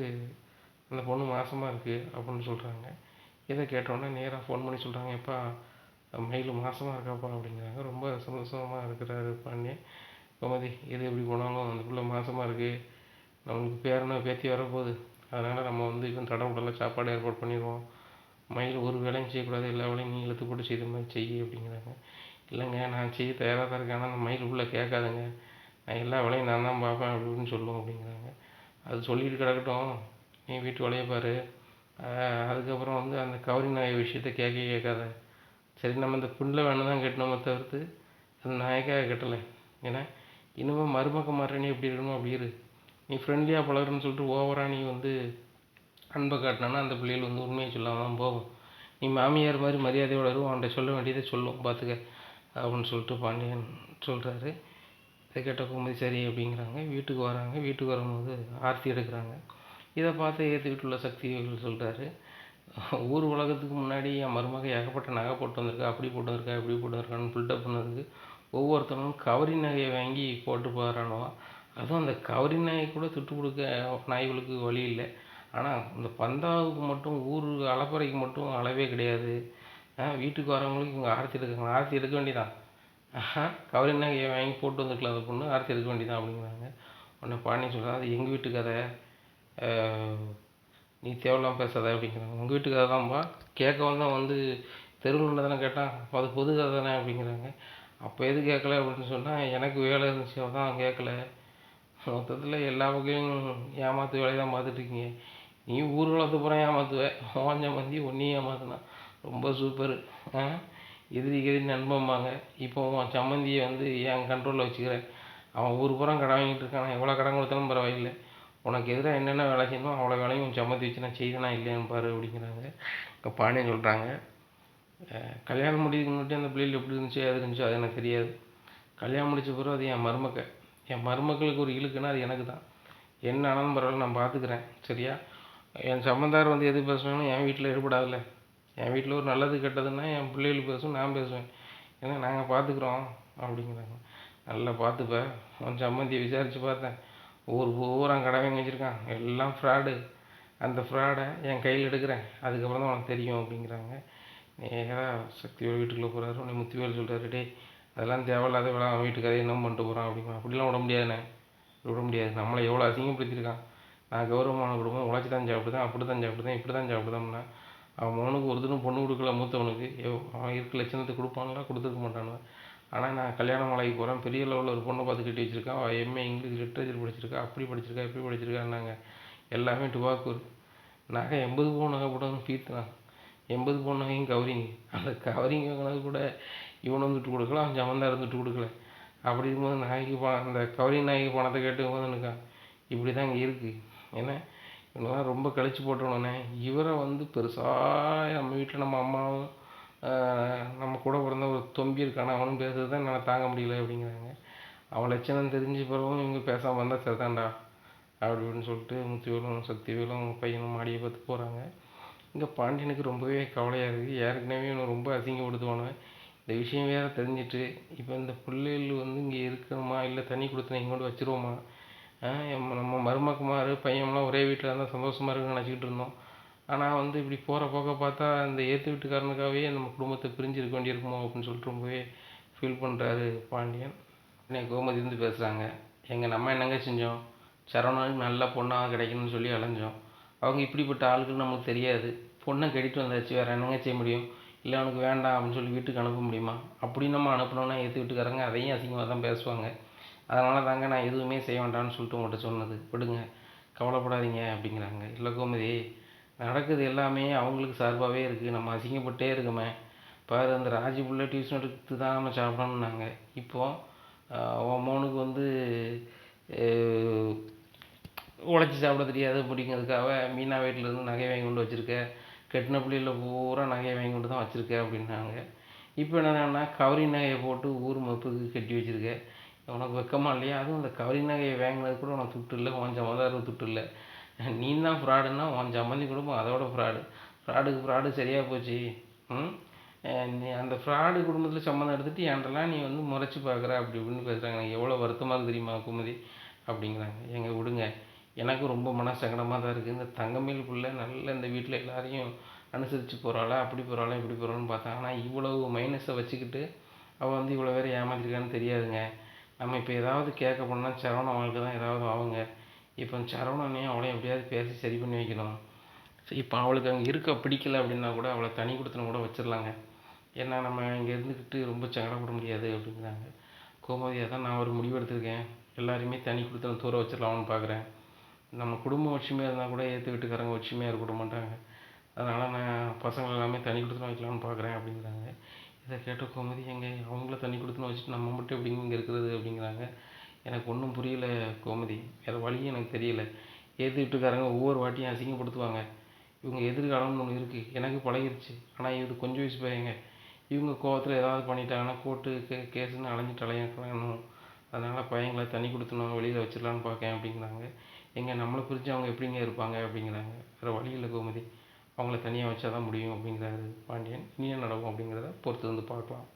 அந்த பொண்ணு மாசமாக இருக்குது அப்படின்னு சொல்கிறாங்க. இதை கேட்டோன்னே நேராக ஃபோன் பண்ணி சொல்கிறாங்க, எப்பா மயில் மாசமாக இருக்காப்பா அப்படிங்கிறாங்க. ரொம்ப சந்தோஷமாக இருக்கிறாரு பாண்டியன். கோமதி எது எப்படி போனாலும் அந்த பிள்ளை மாசமாக இருக்குது, நம்மளுக்கு பேரனை பேத்தி வரப்போகுது, அதனால் நம்ம வந்து இவன் தடவுடலாம் சாப்பாடு ஏற்பாடு பண்ணிடுவோம். மயில் ஒரு வேலையும் செய்யக்கூடாது, எல்லா வேலையும் நீ இழுத்து போட்டு செய்த மாதிரி செய்ய அப்படிங்கிறாங்க. இல்லைங்க நான் செய்ய தயாராக தான் இருக்கேன், ஆனால் அந்த மயில் உள்ள கேட்காதுங்க, நான் எல்லா வேலையும் நான் தான் பார்ப்பேன் அப்படின்னு சொல்லுவோம் அப்படிங்கிறாங்க. அது சொல்லிட்டு கிடக்கட்டும், நீ வீட்டு வேலையை பாரு. அதுக்கப்புறம் வந்து அந்த கவரி நாய் விஷயத்த கேட்காத. சரி நம்ம இந்த புண்ணில் வேணும் தான் கட்டணுமே தவிர்த்து அந்த நாயக்காக கட்டலை. ஏன்னா இனிமேல் மருமக மாறனே எப்படி இருக்கணும் அப்படி இரு. நீ ஃப்ரெண்ட்லியாக பழகுறன்னு சொல்லிட்டு ஓவராக நீ வந்து அன்பை காட்டினா அந்த பிள்ளைகள் வந்து உண்மையை சொல்லாமல் தான் போகும். நீ மாமியார் மாதிரி மரியாதையோடு வரும், அவன்கிட்ட சொல்ல வேண்டியதை சொல்லும் பார்த்துக்க அப்படின்னு சொல்லிட்டு பாண்டியன் சொல்கிறாரு. இதை கேட்ட கோமதி சரி அப்படிங்கிறாங்க. வீட்டுக்கு வராங்க. வீட்டுக்கு வரும்போது ஆர்த்தி எடுக்கிறாங்க. இதை பார்த்து ஏற்றுக்கிட்டு உள்ள சக்திகள் சொல்கிறாரு, ஊர் உலகத்துக்கு முன்னாடி என் மருமக ஏகப்பட்ட நகை போட்டு வந்திருக்கா, அப்படி போட்டு வந்திருக்கா இப்படி போட்டு வந்திருக்கான்னு பில்டப் பண்ணதுக்கு ஒவ்வொருத்தரும் கவரி நகையை வாங்கி போட்டு போகிறானோ. அதுவும் அந்த கவரி நகை கூட துட்டு கொடுக்க நாய்களுக்கு வழி இல்லை. ஆனால் இந்த பந்தாவுக்கு மட்டும் ஊர் அலப்பறைக்கு மட்டும் அளவே கிடையாது. வீட்டுக்கு வரவங்களுக்கு இவங்க ஆர்த்தி எடுக்காங்க. ஆர்த்தி எடுக்க வேண்டியதான். கவரி நகையை வாங்கி போட்டு வந்துருக்கலாம் அந்த பொண்ணு, ஆர்த்தி எடுக்க வேண்டியதான் அப்படிங்கிறாங்க. உடனே பாண்டியன் சொல்கிறான், அது எங்கள் வீட்டு கதை, நீ தேவையில்லாமல் பேசாத அப்படிங்கிறாங்க. உங்கள் வீட்டு கதை தான்ப்பா, கேட்க வந்தால் வந்து தெருவில் தானே கேட்டான், அப்போ அது பொது கதை தானே அப்படிங்கிறாங்க. அப்போ எது கேட்கல அப்படின்னு சொன்னால், எனக்கு வேலை இருந்துச்சு அதான் கேட்கல. மொத்தத்தில் எல்லா வகையும் ஏமாற்று வேலையை தான் பார்த்துட்ருக்கீங்க. நீ ஊர் வளர்த்து பூரா ஏமாற்றுவேன், ஓஞ்ச மந்தி ஒன்றையும் ஏமாத்துனா ரொம்ப சூப்பர். எதிரிக்கு எதிரி நண்பம்பாங்க. இப்போ உன் சம்மந்தியை வந்து என் கண்ட்ரோலில் வச்சுக்கிறேன். அவன் ஊர் பூரா கடன் வாங்கிட்டு இருக்கான், எவ்வளோ கடன் கொடுத்தாலும் பரவாயில்லை, உனக்கு எதிராக என்னென்ன வேலை செய்யணுமோ அவ்வளோ வேலையும் உன் சம்மந்தி வச்சு நான் செய்தேனா இல்லையான்னு பாரு அப்படிங்கிறாங்க. இப்போ பாண்டியன் சொல்கிறாங்க, கல்யாணம் முடிக்கிறதுக்கு முன்னாடி அந்த பிள்ளைகள் எப்படி இருந்துச்சு அது இருந்துச்சோ அது எனக்கு தெரியாது. கல்யாணம் முடித்த பிறகு அது என் மருமக்களுக்கு ஒரு இழுக்குன்னா அது எனக்கு தான். என்ன ஆனாலும் பரவாயில்ல நான் பார்த்துக்கிறேன், சரியா? என் சம்மந்தார் வந்து எது பேசணும்னு என் வீட்டில் ஈடுபடாதில்ல. என் வீட்டில் ஒரு நல்லது கெட்டதுன்னா என் பிள்ளைகளுக்கு பேசும், நான் பேசுவேன். ஏன்னா நாங்கள் பார்த்துக்குறோம் அப்படிங்கிறாங்க. நல்லா பார்த்துப்ப, உன் சம்மந்தியை விசாரித்து பார்த்தேன், ஊர் பூரா கடை வாங்கி வச்சுருக்கான், எல்லாம் ஃப்ராடு. அந்த ஃப்ராடை என் கையில் எடுக்கிறேன், அதுக்கப்புறம் தான் உனக்கு தெரியும் அப்படிங்கிறாங்க. நேராக சக்திவேல் வீட்டுக்குள்ளே போகிறாரு. உடனே முத்துவேல் சொல்கிறாரு, டேய் அதெல்லாம் தேவையில்லாத வேலை, அவன் வீட்டுக்கு அதை என்ன பண்ணிட்டு போகிறான் அப்படிங்க. அப்படிலாம் விட முடியாதுண்ணே, விட முடியாது. நம்மளை எவ்வளோ அசிங்கப்படுத்தியிருக்கான். நான் கௌரவமான குடும்பம், உழைச்சி தான் சாப்பிடுதேன், அப்படி தான் சாப்பிடுதேன், இப்படி தான் சாப்பிடுதோம்னா அவன் மகனுக்கு ஒருத்தரும் பொண்ணு கொடுக்கல. மூத்தவனுக்கு அவன் இருக்க லட்சணத்தை கொடுப்பானுங்களா, கொடுத்துருக்க மாட்டானுங்க. ஆனால் நான் கல்யாண மாலைக்கு போகிறேன், பெரிய லெவலில் ஒரு பொண்ணை பார்த்து கட்டி வச்சுருக்கான், அவள் எம்ஏ இங்கிலீஷ் லிட்ரேச்சர் படிச்சிருக்கா, அப்படி படிச்சிருக்கா, இப்படி படிச்சிருக்கான்னாங்க. எல்லாமே டுபாக்கூர். நகை 80 பவுன் நகை போட்டதுன்னு தீர்த்துனான். 80 பவுன் நகையும் கவரிங். அந்த கவரிங் வாங்கினது கூட இவன் வந்து விட்டு கொடுக்கல, அவன் ஜமந்தார் விட்டு கொடுக்கல. அப்படி இருக்கும்போது நகைக்கு அந்த கவரிங் நகைக்கு பணத்தை கேட்டுக்கும்போது எனக்கா இப்படி தான் இங்கே இருக்குது. ஏன்னா இவனெல்லாம் ரொம்ப கழிச்சு போட்டோன்னே இவரை வந்து பெருசாக நம்ம வீட்டில் நம்ம அம்மாவும் நம்ம கூட பிறந்த ஒரு தொம்பி இருக்கான அவனும் பேசுறது தான் என்னால் தாங்க முடியல அப்படிங்கிறாங்க. அவன் லட்சணம் தெரிஞ்சு பிறகும் இவங்க பேசாமல் வந்தால் சரிதான்டா அப்படின்னு சொல்லிட்டு முத்துவேலும் சக்திவேலும் பையனும் மாடியை பார்த்து போகிறாங்க. இங்கே பாண்டியனுக்கு ரொம்பவே கவலையாக இருக்குது. ஏற்கனவே இவனை ரொம்ப அசிங்கப்படுத்துவானுவேன். இந்த விஷயம் வேறு தெரிஞ்சிட்டு இப்போ இந்த பிள்ளைகள் வந்து இங்கே இருக்கணுமா இல்லை தண்ணி கொடுத்து இங்கே கொண்டு வச்சுருவோமா, நம்ம மருமக்குமார் பையன்லாம் ஒரே வீட்டில் இருந்தால் சந்தோஷமாக இருக்குன்னு நினச்சிக்கிட்டு இருந்தோம். ஆனால் வந்து இப்படி போகிற போக்க பார்த்தா இந்த ஏற்று வீட்டுக்காரனுக்காகவே நம்ம குடும்பத்தை பிரிஞ்சு இருக்க வேண்டியிருக்குமோ அப்படின்னு சொல்லிட்டு ரொம்பவே ஃபீல் பண்ணுறாரு பாண்டியன். உடனே கோமதி இருந்து பேசுகிறாங்க, நம்ம என்னங்க செஞ்சோம், சரவணனுக்கு நல்ல பொண்ணாக கிடைக்கணும்னு சொல்லி அலைஞ்சோம். அவங்க இப்படிப்பட்ட ஆளுக்குன்னு நமக்கு தெரியாது. பொண்ணை கட்டிட்டு வந்தாச்சு, வேறு என்னங்க செய்ய முடியும், இல்லை அவனுக்கு வேண்டாம் அப்படின்னு சொல்லி வீட்டுக்கு அனுப்ப முடியுமா? அப்படி நம்ம அனுப்பினோன்னா ஏற்று வீட்டுக்காரங்க அதையும் அசிங்கமாக தான் பேசுவாங்க. அதனால தாங்க நான் எதுவுமே செய்ய வேண்டாம்னு சொல்லிட்டு உங்கள்கிட்ட சொன்னது. விடுங்க, கவலைப்படாதீங்க அப்படிங்கிறாங்க. இல்லை கோமதி, நடக்குது எல்லாமே அவங்களுக்கு சார்பாகவே இருக்குது, நம்ம அசிங்கப்பட்டே இருக்கோமே. பாரு அந்த ராஜி புள்ள டியூஷன் எடுத்து தான் நம்ம சாப்பிடணுன்னாங்க. இப்போது உன் மோனுக்கு வந்து உழைச்சி சாப்பிட தெரியாது அப்படிங்கிறதுக்காக மீனா வீட்டிலேருந்து நகை வாங்கி கொண்டு வச்சுருக்க, கெட்டின பிள்ளையில் பூரா நகையை வாங்கி கொண்டு தான் வச்சுருக்க அப்படின்னாங்க. இப்போ என்னென்னா கவரி நகையை போட்டு ஊர் மப்புக்கு கட்டி வச்சுருக்க, உனக்கு வெக்கமா இல்லையா? அதுவும் இந்த கவரி நகையை வாங்கினது கூட உனக்கு துட்டு இல்லை, உன் சம்மந்தாருக்கு துட்டு இல்லை. நீ தான் ஃப்ராடுன்னா உன் சம்மந்தி குடும்பம் அதோட ஃப்ராடு. ஃப்ராடு சரியாக போச்சு. நீ அந்த ஃப்ராடு குடும்பத்தில் சம்மந்தம் எடுத்துகிட்டு என்கிட்டலாம் நீ வந்து முறைச்சி பார்க்குற அப்படி இப்படின்னு பேசுகிறாங்க. எனக்கு எவ்வளோ வருத்தமாக இருக்குது தெரியுமா குமுதி அப்படிங்கிறாங்க. எங்க விடுங்க, எனக்கும் ரொம்ப சங்கடமாக தான் இருக்குது. இந்த தங்கமேல் பிள்ளை நல்ல இந்த வீட்டில் எல்லாரையும் அனுசரித்து போகிறாளா, அப்படி போகிறாளா இப்படி போகிறான்னு பார்த்தா, ஆனால் இவ்வளவு மைனஸை வச்சுக்கிட்டு அவள் வந்து இவ்வளோ வேறு ஏமாத்திருக்கான்னு தெரியாதுங்க. நம்ம இப்போ ஏதாவது கேட்க போனால் சரவணன் அவளுக்கு தான் ஏதாவது ஆகுங்க. இப்போ சரவணனையும் அவளையும் எப்படியாவது பேசி சரி பண்ணி வைக்கணும். இப்போ அவளுக்கு அங்கே இருக்க பிடிக்கல அப்படின்னா கூட அவளை தனி கொடுத்தன கூட வச்சிடலாங்க. ஏன்னா நம்ம இங்கே இருந்துக்கிட்டு ரொம்ப சங்கடப்பட முடியாது அப்படிங்கிறாங்க. கோமதியாக தான் நான் ஒரு முடிவு எடுத்திருக்கேன், எல்லாருமே தனி கொடுத்தன தூர வச்சிடலாம்னு பார்க்குறேன். நம்ம குடும்பம் ஒற்றுமையாக இருந்தால் கூட ஏற்று வீட்டுக்காரங்க ஒற்றுமையாக இருக்க மாட்டாங்க. அதனால் நான் பசங்களை எல்லாமே தனி கொடுத்தன வைக்கலாம்னு பார்க்குறேன் அப்படிங்கிறாங்க. இதை கேட்ட கோமதி, அவங்கள தனி கொடுத்துன்னு வச்சுட்டு நம்ம மட்டும் எப்படிங்க இங்கே இருக்கிறது அப்படிங்கிறாங்க. எனக்கு ஒன்றும் புரியல கோமதி, வேறு வழியும் எனக்கு தெரியல. ஏற்று வீட்டுக்காரங்க ஒவ்வொரு வாட்டியும் அசிங்கப்படுத்துவாங்க. இவங்க எதிர்காலம்னு ஒன்று இருக்குது, எனக்கு பழகிருச்சு. ஆனால் இது கொஞ்சம் வயசு பையங்க, இவங்க கோவத்தில் ஏதாவது பண்ணிட்டாங்கன்னா கோர்ட்டு கேஸுன்னு அலைஞ்சிட்டு அலையணும். அதனால் பையங்களை தனி கொடுத்துணும் வெளியில் வச்சிடலான்னு பார்க்கேன் அப்படிங்கிறாங்க. நம்மளை பிரித்து அவங்க எப்படிங்க இருப்பாங்க அப்படிங்கிறாங்க. வேறு வழி இல்லை கோமதி, அவங்கள தனியாக வச்சா தான் முடியும் அப்படிங்கிறாரு பாண்டியன். இனி என்ன நடக்கும் அப்படிங்கிறத பொறுத்து வந்து பார்க்கலாம்.